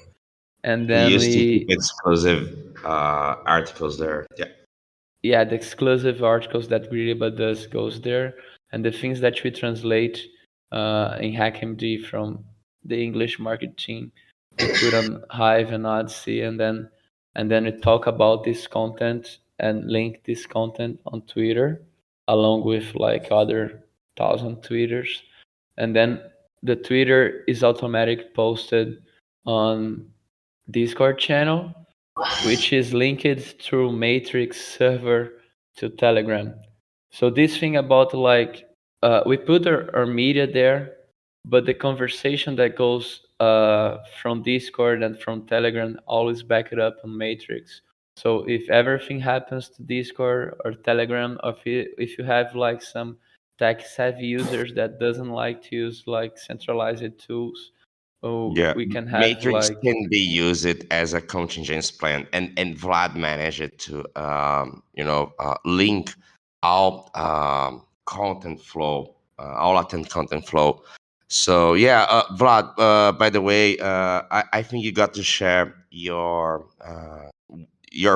And we then used to keep we exclusive articles there. Yeah, yeah, the exclusive articles that Giriba does goes there, and the things that we translate in HackMD from the English market team, we put on Hive and Odyssey, and then we talk about this content and link this content on Twitter, along with like other thousand Twitters, and then the Twitter is automatic posted on Discord channel, which is linked through Matrix server to Telegram. So this thing about like we put our media there, but the conversation that goes from Discord and from Telegram always back it up on Matrix. So if everything happens to Discord or Telegram, or if you have like some tech savvy users that doesn't like to use like centralized tools, oh, yeah. we can have Matrix like can be used as a contingency plan, and Vlad managed it to link all content flow, all latent content flow. So yeah, Vlad. By the way, I think you got to share your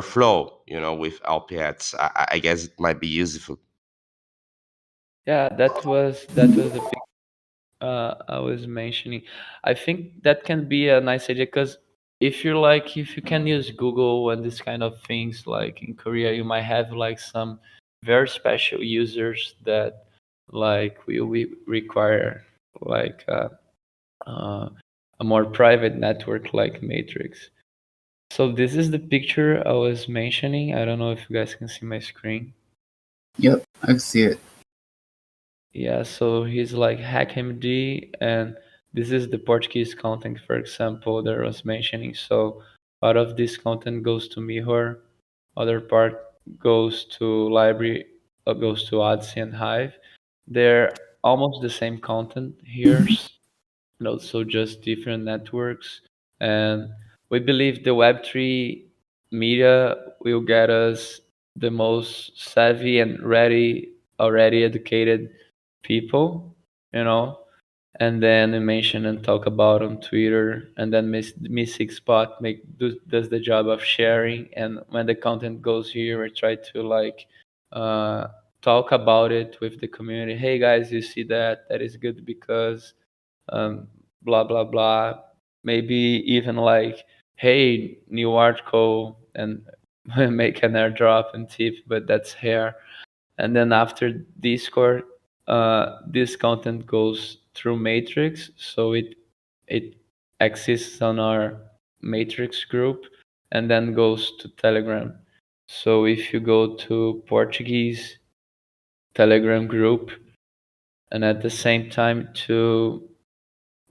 flow, with LPX. I guess it might be useful. yeah, that was the thing I was mentioning. I think that can be a nice idea because if you can use Google and this kind of things like in Korea, you might have like some very special users that like we require like uh, a more private network like Matrix. So this is the picture I was mentioning. I don't know if you guys can see my screen. Yep, I see it. Yeah, so he's like HackMD, and this is the Portuguese content, for example, that I was mentioning. So part of this content goes to Mihor, other part goes to library, goes to Odyssey and Hive. They're almost the same content here, and also just different networks. And we believe the Web3 media will get us the most savvy and already educated people, you know. And then we mention and talk about on Twitter, and then Mystic Spot does the job of sharing. And when the content goes here, we try to like uh, talk about it with the community. Hey guys, you see that? That is good because um, blah blah blah. Maybe even like, hey, new article, and make an airdrop and tip, but that's hair. And then after Discord, this content goes through Matrix, so it exists on our Matrix group, and then goes to Telegram. So if you go to Portuguese Telegram group, and at the same time to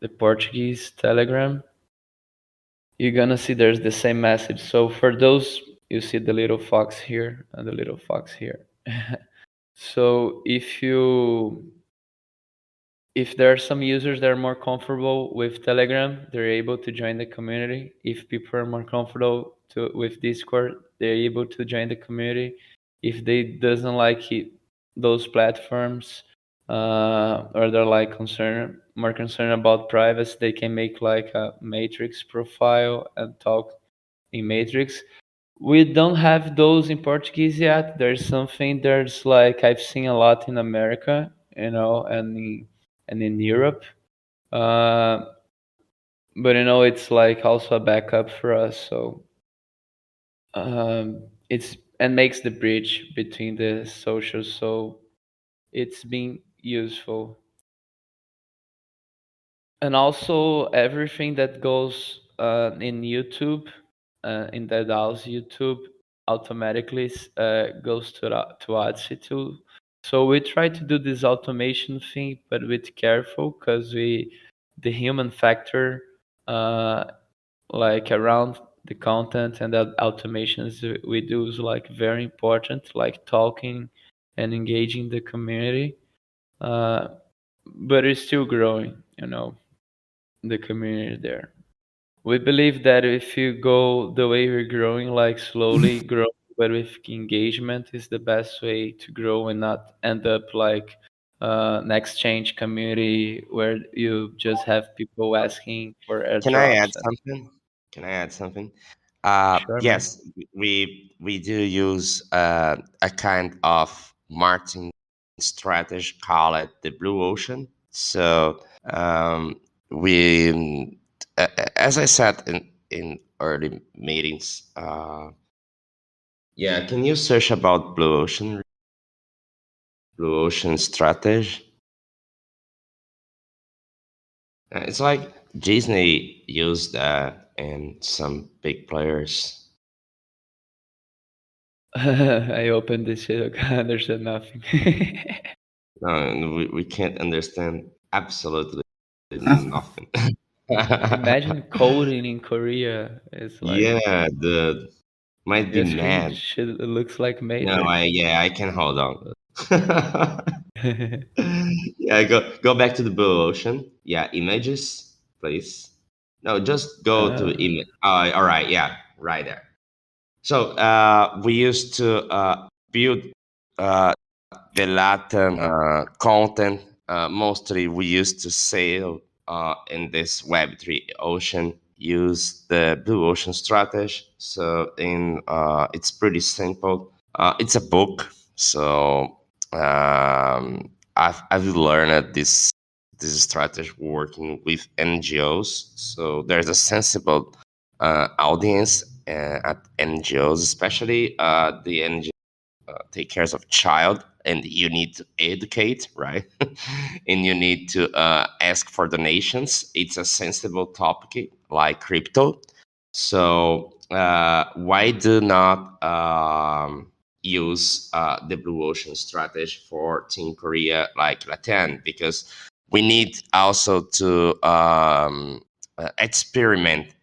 the Portuguese Telegram, you're gonna see there's the same message. So for those, you see the little fox here and the little fox here. So if there are some users that are more comfortable with Telegram, they're able to join the community. If people are more comfortable with Discord, they're able to join the community. If they doesn't like those platforms, or they're like more concerned about privacy, they can make like a Matrix profile and talk in Matrix. We don't have those in Portuguese yet. There's something there's like I've seen a lot in America, and in Europe. Uh, but it's like also a backup for us. So it's and makes the bridge between the socials. So it's been useful. and also everything that goes in YouTube, in the DAO's YouTube, automatically goes to Odyssey too. So we try to do this automation thing, but with careful, because the human factor, uh, like around the content and the automations we do is like very important, like talking and engaging the community. Uh, but it's still growing, the community there. We believe that if you go the way we're growing, like slowly grow, but with engagement is the best way to grow and not end up like next change community where you just have people asking for Can I add airdrops. And something? Can I add something? sure, man. Yes, we do use a kind of marketing strategy called the blue ocean. So we, as I said in early meetings, yeah. Can you search about blue ocean strategy? It's like Disney used that and some big players. I opened this shit. I understand nothing. No, we can't understand absolutely nothing. Imagine coding in Korea. It's like Yeah, the might be just mad. shit looks like No, Matrix. I can hold on. Yeah, go back to the blue ocean. Yeah, images, please. No, just go to uh, image. All right, yeah, right there. So we used to build uh, the Latin content. Mostly we used to sail in this Web3 ocean, use the blue ocean strategy. So it's pretty simple. It's a book. So I've learned this strategy working with NGOs. So there's a sensible audience at NGOs, especially the NGOs take care of child, and you need to educate, right? And you need to ask for donations. It's a sensible topic like crypto. So why do not use the blue ocean strategy for Team Korea like Latin? Because we need also to experiment,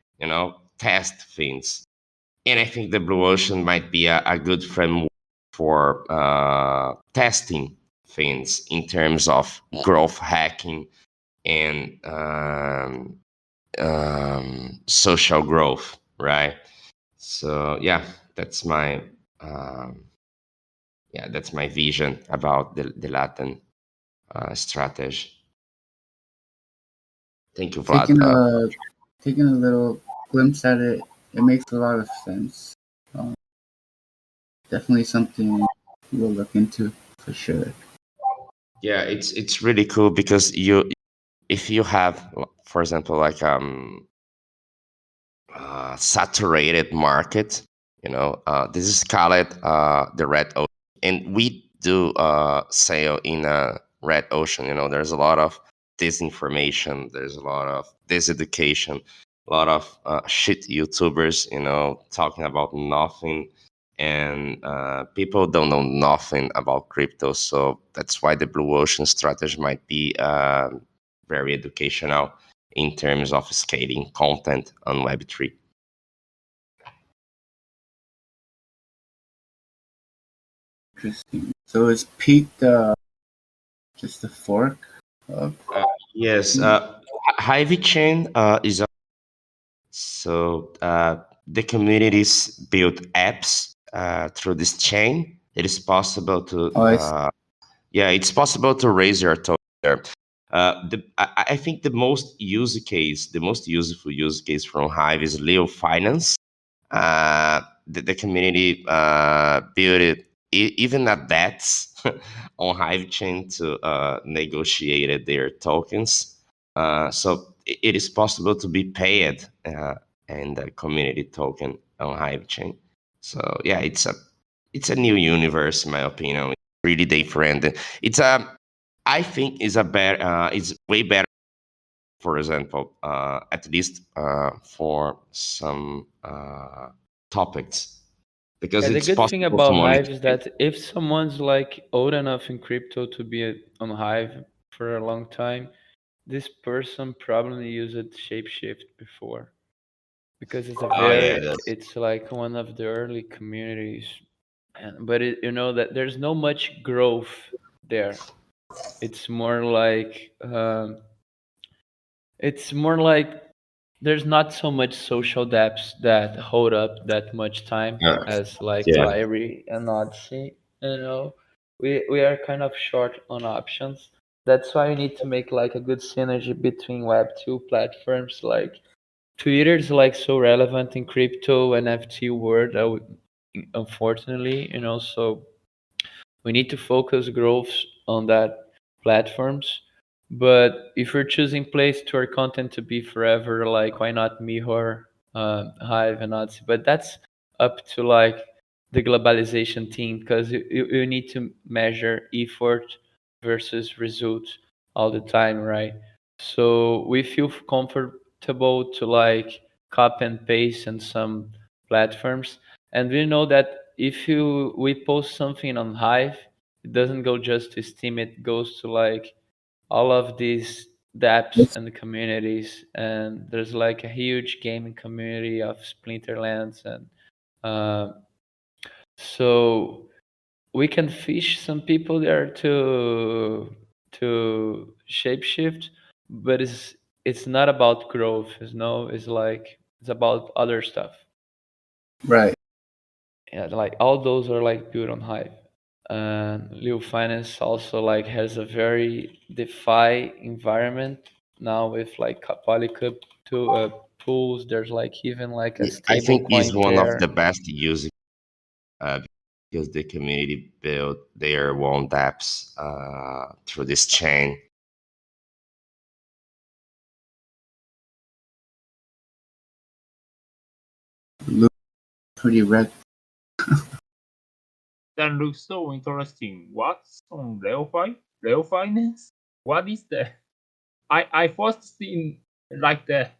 test things. And I think the blue ocean might be a good framework for testing things in terms of growth hacking and social growth, right? So that's my um, that's my vision about the Latin strategy. Thank you, Vlad. taking a taking a little glimpse at it, it makes a lot of sense. Um, Definitely something we'll look into for sure. Yeah, it's really cool because if you have, for example, like saturated market. This is called the red ocean, and we do sail in a red ocean. There's a lot of disinformation, there's a lot of diseducation, a lot of shit YouTubers, talking about nothing, and people don't know nothing about crypto. So that's why the blue ocean strategy might be very educational in terms of scaling content on Web3. Interesting. So is Peak just a fork of? Yes, Hive Chain is so the communities build apps through this chain. It is possible to Oh, I see. it's possible to raise your token there. I think the most useful use case from Hive is Leo Finance. The community built it even at debts on Hive Chain to negotiate their tokens. So it is possible to be paid in the community token on Hive Chain. So it's a new universe in my opinion. It's really different. It's a I think is a better it's way better for example, at least for some topics, because Yeah, the it's good thing possible to about Hive is monetize. that if someone's like old enough in crypto to be on Hive for a long time, this person probably used Shapeshift before because Oh yeah, that's it's like one of the early communities, and but you know that there's no much growth there. It's more like it's more like there's not so much social depths that hold up that much time yeah, as like yeah. Irie and Odyssey. You know, we are kind of short on options. That's why we need to make like a good synergy between Web2 platforms. Like Twitter is like so relevant in crypto and NFT world. Unfortunately, you know, so we need to focus growth on that platforms. But if we're choosing place to our content to be forever, like why not Mihor, Hive, and Odyssey? But that's up to like the globalization team because you need to measure effort versus results all the time, right? So we feel comfortable to like copy and paste in some platforms, and we know that if you we post something on Hive, it doesn't go just to Steam, it goes to like all of these dapps and communities, and there's like a huge gaming community of Splinterlands, and uh, so we can fish some people there to shapeshift, but it's not about growth, it's no, it's like it's about other stuff. Right. Yeah, like all those are like built on Hive. And Leo Finance also like has a very DeFi environment now with like Polycub to pools. There's like even like a I stable think is coin one of the pair. best using uh, because the community built their own dApps through this chain. Look pretty red. That looks so interesting. What's on Real Real Finance? What is that? I first seen like that.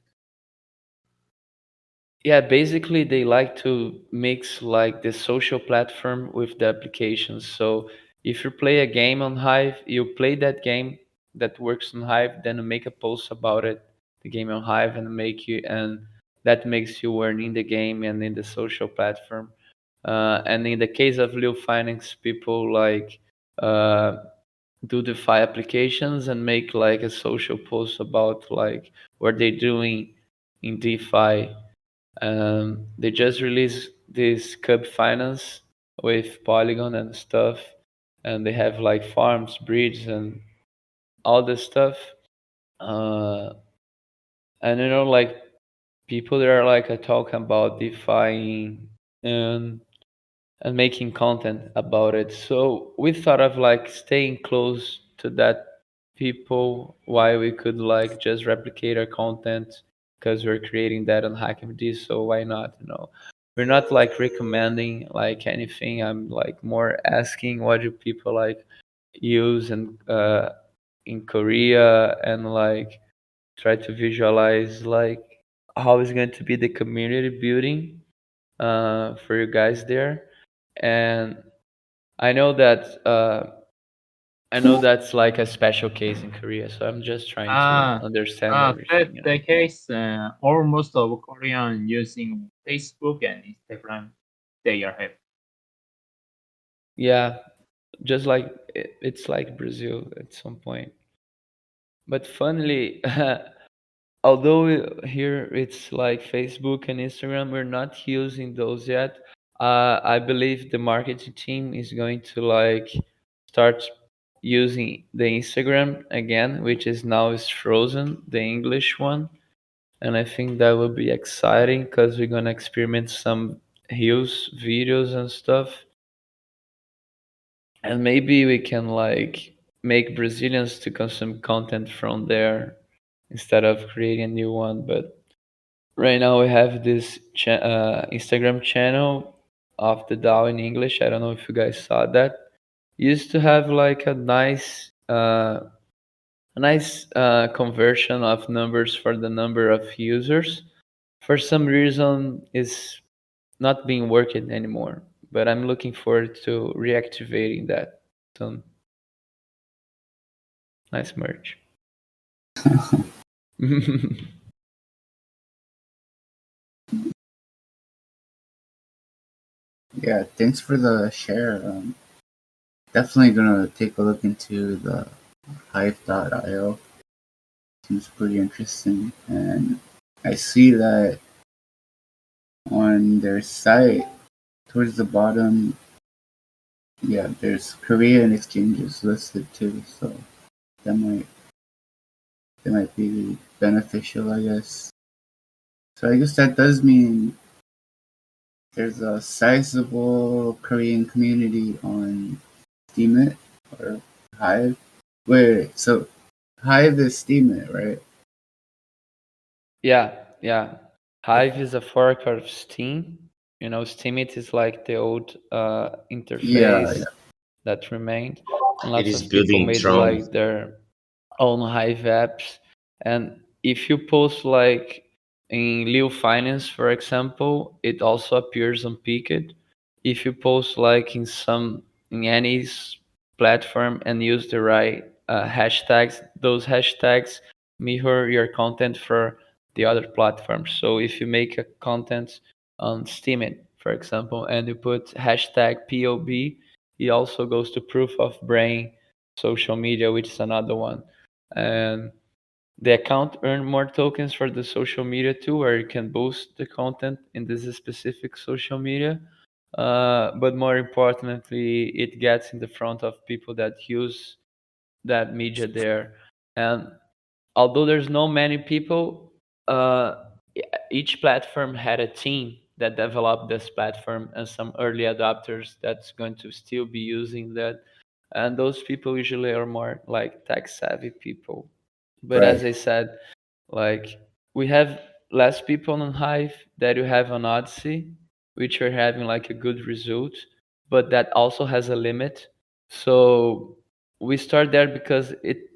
Yeah, basically they like to mix like the social platform with the applications. So if you play a game on Hive, you play that game that works on Hive, then you make a post about it, the game on Hive, and make you and that makes you earn in the game and in the social platform. And in the case of Lil Finance, people like uh, do DeFi applications and make like a social post about like what they're doing in DeFi. They just released this Cub Finance with Polygon and stuff, and they have like farms, breeds, and all this stuff. Uh, and you know, like people that are like talking about DeFi and and making content about it. So we thought of like staying close to that people why we could like just replicate our content because we're creating that on HackMD. So why not? You know, we're not like recommending like anything. I'm like more asking what do people like use and in Korea and like try to visualize like how is going to be the community building for you guys there. And I know that I know that's like a special case in Korea, so I'm just trying to Ah, understand everything. that You know? the case. Almost of Korean using Facebook and Instagram. They are have. Yeah, just like it's like Brazil at some point. But funnily, although here it's like Facebook and Instagram, we're not using those yet. I believe the marketing team is going to like start using the Instagram again, which is now is frozen, the English one, and I think that will be exciting because we're gonna experiment some hills videos and stuff, and maybe we can like make Brazilians to consume content from there instead of creating a new one, but right now we have this Instagram channel of the DAO in English. I don't know if you guys saw that. Used to have like a nice conversion of numbers for the number of users. For some reason, is not being working anymore. But I'm looking forward to reactivating that soon. Nice merch. Yeah, thanks for the share. Definitely gonna take a look into the Hive.io. Seems pretty interesting, and I see that on their site towards the bottom. Yeah, there's Korean exchanges listed too, so that might be beneficial, I guess. So I guess that does mean there's a sizable Korean community on Steemit or Hive. Wait, so Hive is Steemit, right? Yeah, yeah. Hive is a fork of Steam. Steemit is like the old Yeah, interface that remained, and It lots is of people building made Tron. like their own Hive apps. And if you post like in Leo Finance, for example, it also appears on Picked. If you post like in any platform and use the right hashtags, those hashtags mirror your content for the other platforms. So if you make a content on Steemit, for example, and you put hashtag POB, it also goes to Proof of Brain social media, which is another one. And the account earn more tokens for the social media too, where you can boost the content in this specific social media. But more importantly, it gets in the front of people that use that media there. And although there's no many people, uh, each platform had a team that developed this platform and some early adopters that's going to still be using that. And those people usually are more like tech savvy people. But right. as I said, like we have less people on Hive that you have on Odyssey, which are having like a good result, but that also has a limit. So we start there because it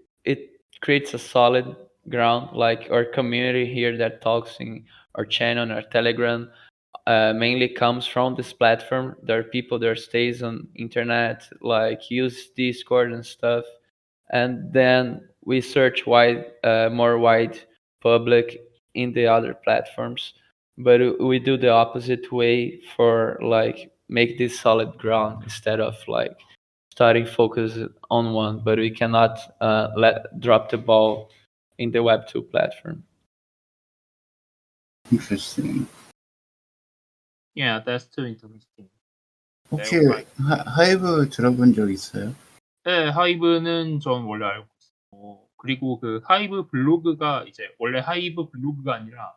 creates a solid ground, like our community here that talks in our channel and our Telegram mainly comes from this platform. There are people that stays on internet, like use Discord and stuff, and then we search more wide public in the other platforms. But we do the opposite way for like make this solid ground instead of like starting focus on one. But we cannot let drop the ball in the Web2 platform. Interesting. Yeah, that's too interesting. 혹시 네오파이. 하이브 들어본 적 있어요? 네, 하이브는 전 원래 알고 있어요. 그리고 그 하이브 블로그가 이제 원래 하이브 블로그가 아니라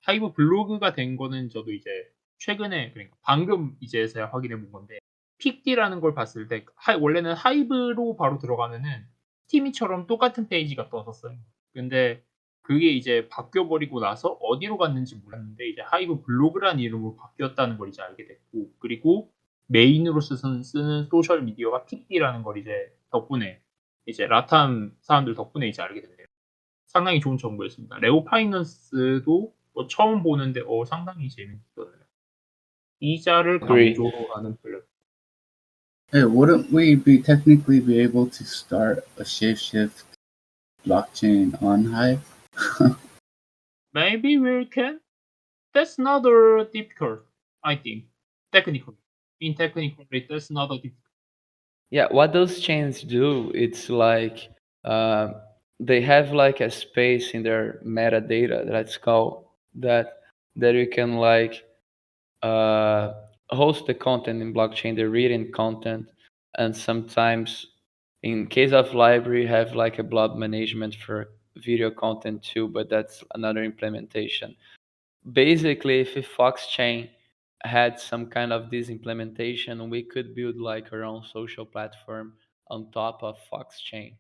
하이브 블로그가 된 거는 저도 이제 최근에 그러니까 방금 이제서야 확인해 본 건데 픽디라는 걸 봤을 때 원래는 하이브로 바로 들어가면은 스티미처럼 똑같은 페이지가 떴었어요. 근데 그게 이제 바뀌어 버리고 나서 어디로 갔는지 몰랐는데 이제 하이브 블로그라는 이름으로 바뀌었다는 걸 이제 알게 됐고 그리고 메인으로 쓰는 소셜 미디어가 픽비라는 걸 이제 덕분에 이제 라탐 사람들 덕분에 이제 알게 됐네요. 상당히 좋은 정보였습니다. 레오 파이낸스도 뭐 처음 보는데 상당히 재밌더라고요. 이자를 Agree. 강조로 하는 플랫폼. Hey, wouldn't we be technically be able to start a Shapeshift blockchain on Hive? Maybe we can. That's not difficult, I think. Technically. In technically, that's not difficult. Yeah, what those chains do, it's like uh, they have like a space in their metadata that's called that you can like uh, host the content in blockchain, the written content, and sometimes in case of library have like a blob management for video content too, but that's another implementation. Basically, if Fox Chain had some kind of this implementation, we could build like our own social platform on top of Fox Chain.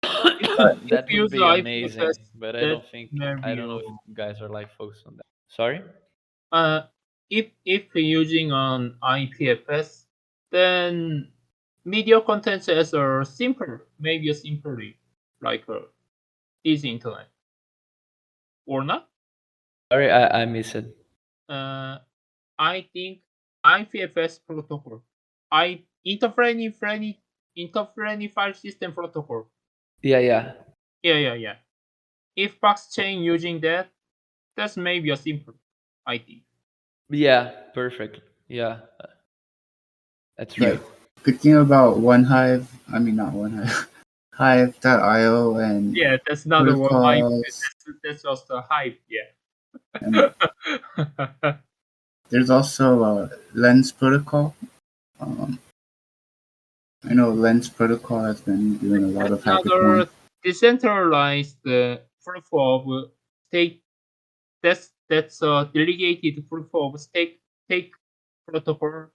If That you would use be IPFS, amazing, but that I maybe don't know if you guys are like focused on that. Sorry? Uh, if using on IPFS, then media contents as a simpler, maybe a simply like easy internet or not. Sorry, I miss it. Uh, I think IPFS protocol, I interference file system protocol. Yeah, yeah, Yeah. If blockchain using that, that's maybe a simple. I think. yeah. Perfect. Yeah, that's Yeah. right. Good thing about One Hive, I mean not One Hive, Hive.io and Yeah, that's another one. Hype. protocols, That's just a hype. and Yeah. there's also Lens protocol. Um, I know Lens protocol has been doing a lot That's of hackathons. another decentralized proof of stake. That's a delegated proof of stake protocol.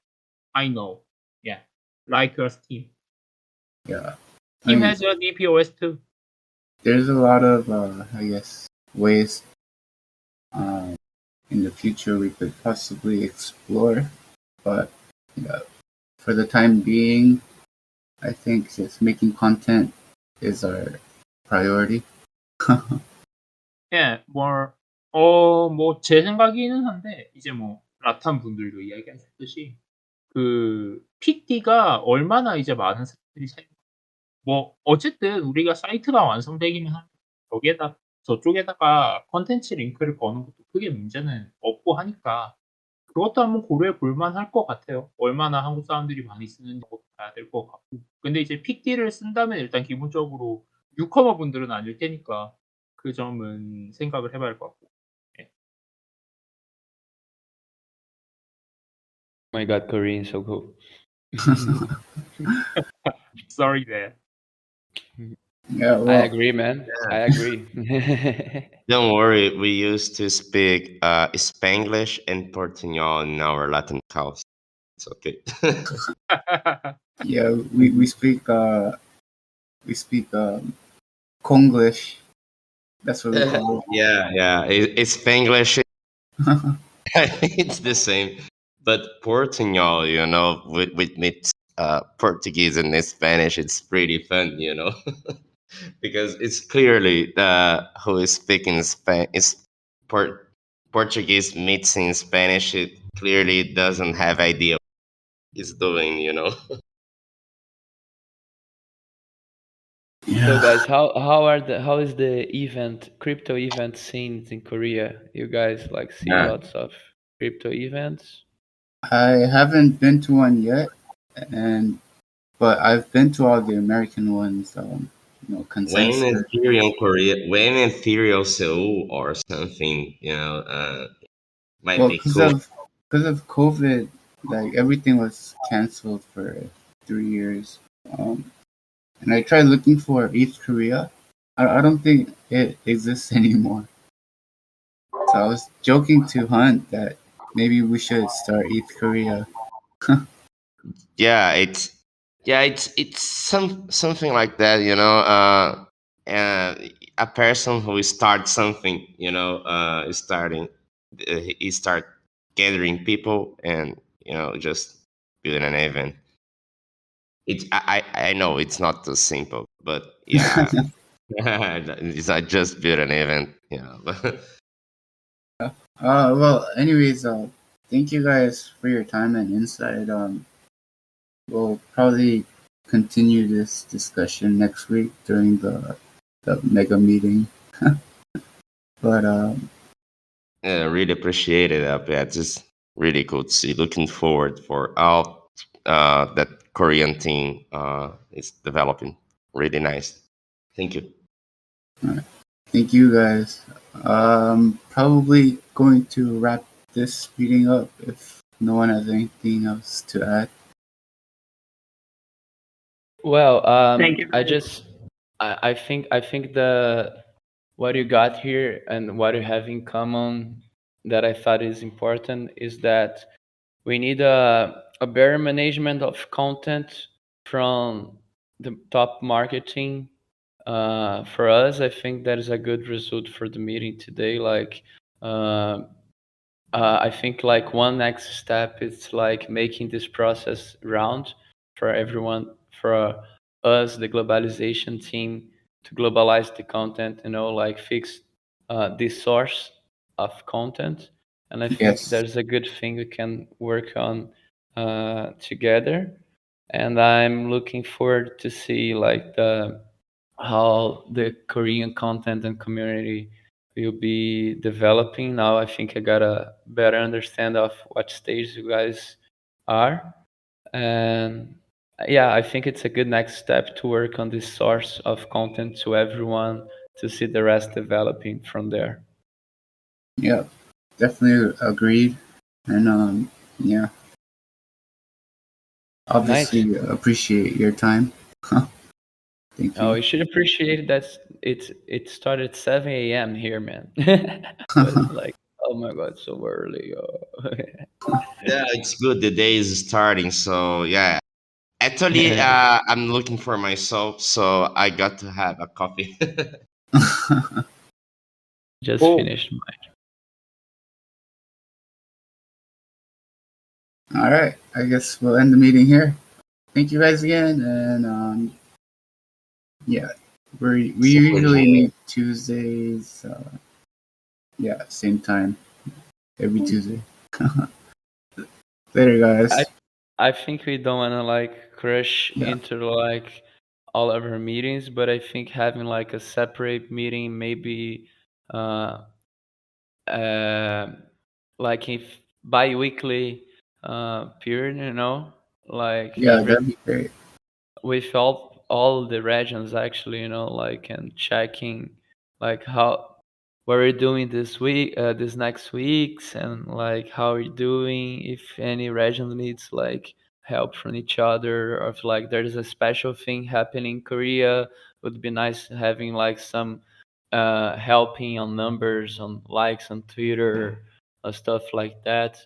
I know. Yeah, like Steam. Yeah, I Steam mean has a DPoS too. there's a lot of I guess ways uh, in the future we could possibly explore, but yeah, for the time being, I think just making content is our priority. 예, 뭐, 제 생각이긴 한데, 이제 뭐, 라탄 분들도 이야기하셨듯이, PT가 얼마나 이제 많은 사람들이 뭐, 어쨌든 우리가 사이트가 완성되기만 하면, 저쪽에다가 컨텐츠 링크를 거는 것도 크게 문제는 없고 하니까, 그것도 한번 고려해 볼 만할 것 같아요. 얼마나 한국 사람들이 많이 쓰는지 것도 봐야 될 것 같고. 근데 이제 PT를 쓴다면 일단 기본적으로 뉴커머 분들은 아닐 테니까 그 점은 생각을 해 봐야 할 것 같고. 예. Oh my God, Korean is so cool. Sorry there. Yeah, I well, agree, man. I Yeah. agree. Don't worry, we used to speak Spanglish and Portuñol in our Latin house. It's okay. yeah, we speak Konglish. That's what we call Yeah. It's Spanglish. it. It's the same, but Portuñol, with mix Portuguese and Spanish, it's pretty fun, because it's clearly who is speaking Port- Portuguese mixing Spanish. It clearly doesn't have idea what it's doing. So, Yeah, guys, how is the crypto event scenes in Korea? You guys like see Yeah. lots of crypto events? I haven't been to one yet, and but I've been to all the American ones. When Consensus. Ethereum Korea, when Ethereum Seoul or something, might Well, be cool. because of COVID, like everything was canceled for 3 years. Um, and I tried looking for East Korea. I don't think it exists anymore. So I was joking to Hunt that maybe we should start East Korea. Yeah, it's something like that, uh a person who starts something, is starting he start gathering people and just building an event. I know it's not too simple, but yeah. It's not just build an event. Well, anyways, thank you guys for your time and insight. We'll probably continue this discussion next week during the mega meeting. But Yeah, really appreciate it. Yeah, it's just really cool to see. Looking forward for all that Korean team is developing. Really nice. Thank you. thank you guys. Probably going to wrap this meeting up if no one has anything else to add. Well, Thank you, I guys. just I think the what you got here and what you have in common that I thought is important is that we need a better management of content from the top marketing. For us, I think that is a good result for the meeting today. Like, uh, I think like one next step is like making this process round for everyone, for us, the globalization team, to globalize the content, like fix the source of content. And I think Yes. there's a good thing we can work on together. And I'm looking forward to see like how the Korean content and community will be developing. Now I think I got a better understand of what stage you guys are. And yeah, I think it's a good next step to work on this source of content to everyone to see the rest developing from there. Yeah. Definitely agreed. And yeah, Nice. obviously appreciate your time. Thank Oh, you. you should appreciate that it started 7 a.m. here, man. I was like, oh my god, so early. Oh. Yeah, it's good. The day is starting. So yeah, actually, I'm looking for myself, so I got to have a coffee. Just Cool. finished mine. All right. I guess we'll end the meeting here. Thank you guys again. And yeah, we Same usually here. meet Tuesdays. Yeah, same time every Tuesday. Later, I guys. I think we don't wanna like crush Yeah. into like all of our meetings, but I think having like a separate meeting, maybe uh uh like if bi-weekly period, like Yeah, every that'd be great. with all the regions actually, like and checking like how what we're doing this week, this next weeks, and like how we're doing, if any region needs like help from each other, or if like there's a special thing happening in Korea, would be nice having like some helping on numbers, on likes on Twitter, stuff like that.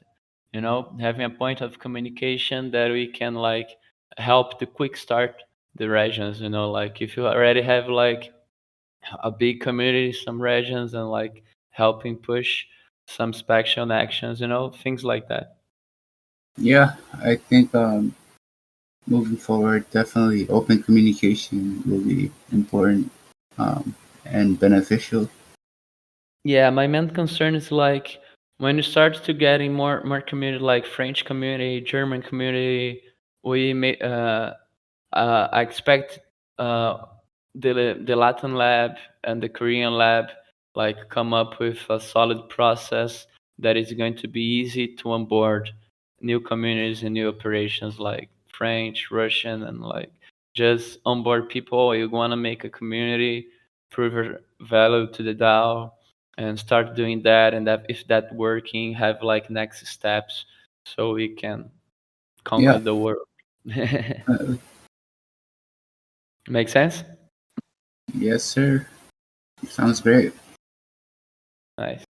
Having a point of communication that we can like help to quick start the regions. Like if you already have like a big community, some regions, and like helping push some special actions, things like that. Yeah, I think moving forward, definitely open communication will be important and beneficial. Yeah, my main concern is like when you start to getting more community, like French community, German community, we may I expect uh, the Latin lab and the Korean lab like come up with a solid process that is going to be easy to onboard new communities and new operations like French, Russian, and like just onboard people. You want to make a community, prove your value to the DAO, and start doing that. And that if that working, have like next steps so we can conquer Yeah. the world. Uh, Make sense? yes, sir. Sounds great. Nice.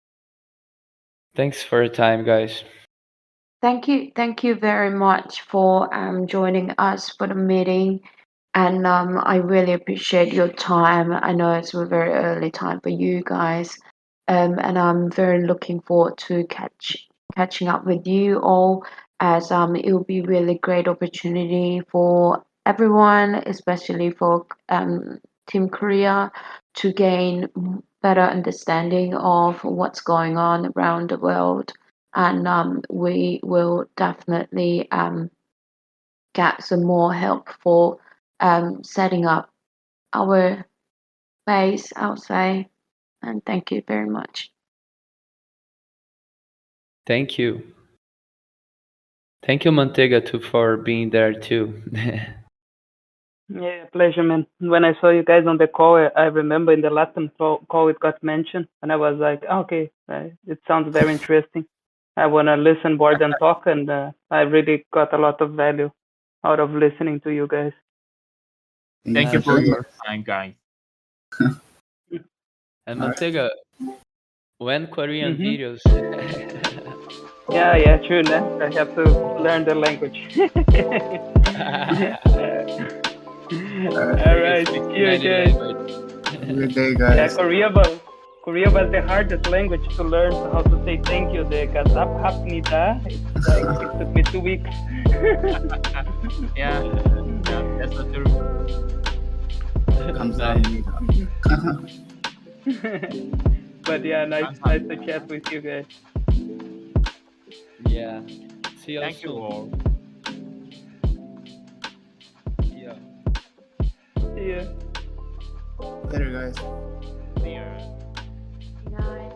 Thanks for your time, guys. Thank you very much for joining us for the meeting. And I really appreciate your time. I know it's a very early time for you guys. And I'm very looking forward to catching up with you all, as it will be really great opportunity for everyone, especially for Team Korea, to gain better understanding of what's going on around the world. And we will definitely get some more help for setting up our base, I'll say. And thank you very much. Thank you. Thank you, Montega, too, for being there too. Yeah, pleasure, man. When I saw you guys on the call, I remember in the last time call it got mentioned, and I was like, okay, it sounds very interesting. I want to listen more than talk, and I really got a lot of value out of listening to you guys. Thank Thank you you. Nice. for Thank you. your time, guys. And All right. Montega, when Korean Mm-hmm. videos? Yeah, true, man. I have to learn the language. All right. All You can right, speak see in you any guys. language. Have a good day, Yeah, guys. Korea was the hardest language to learn how to say thank you. The 감사합니다. It's like it took me 2 weeks. Yeah, that's the truth. 감사합니다. But yeah, nice to chat with you guys. Yeah. See you Thank you soon. all. Yeah. See ya. Later, guys. See you. Nice.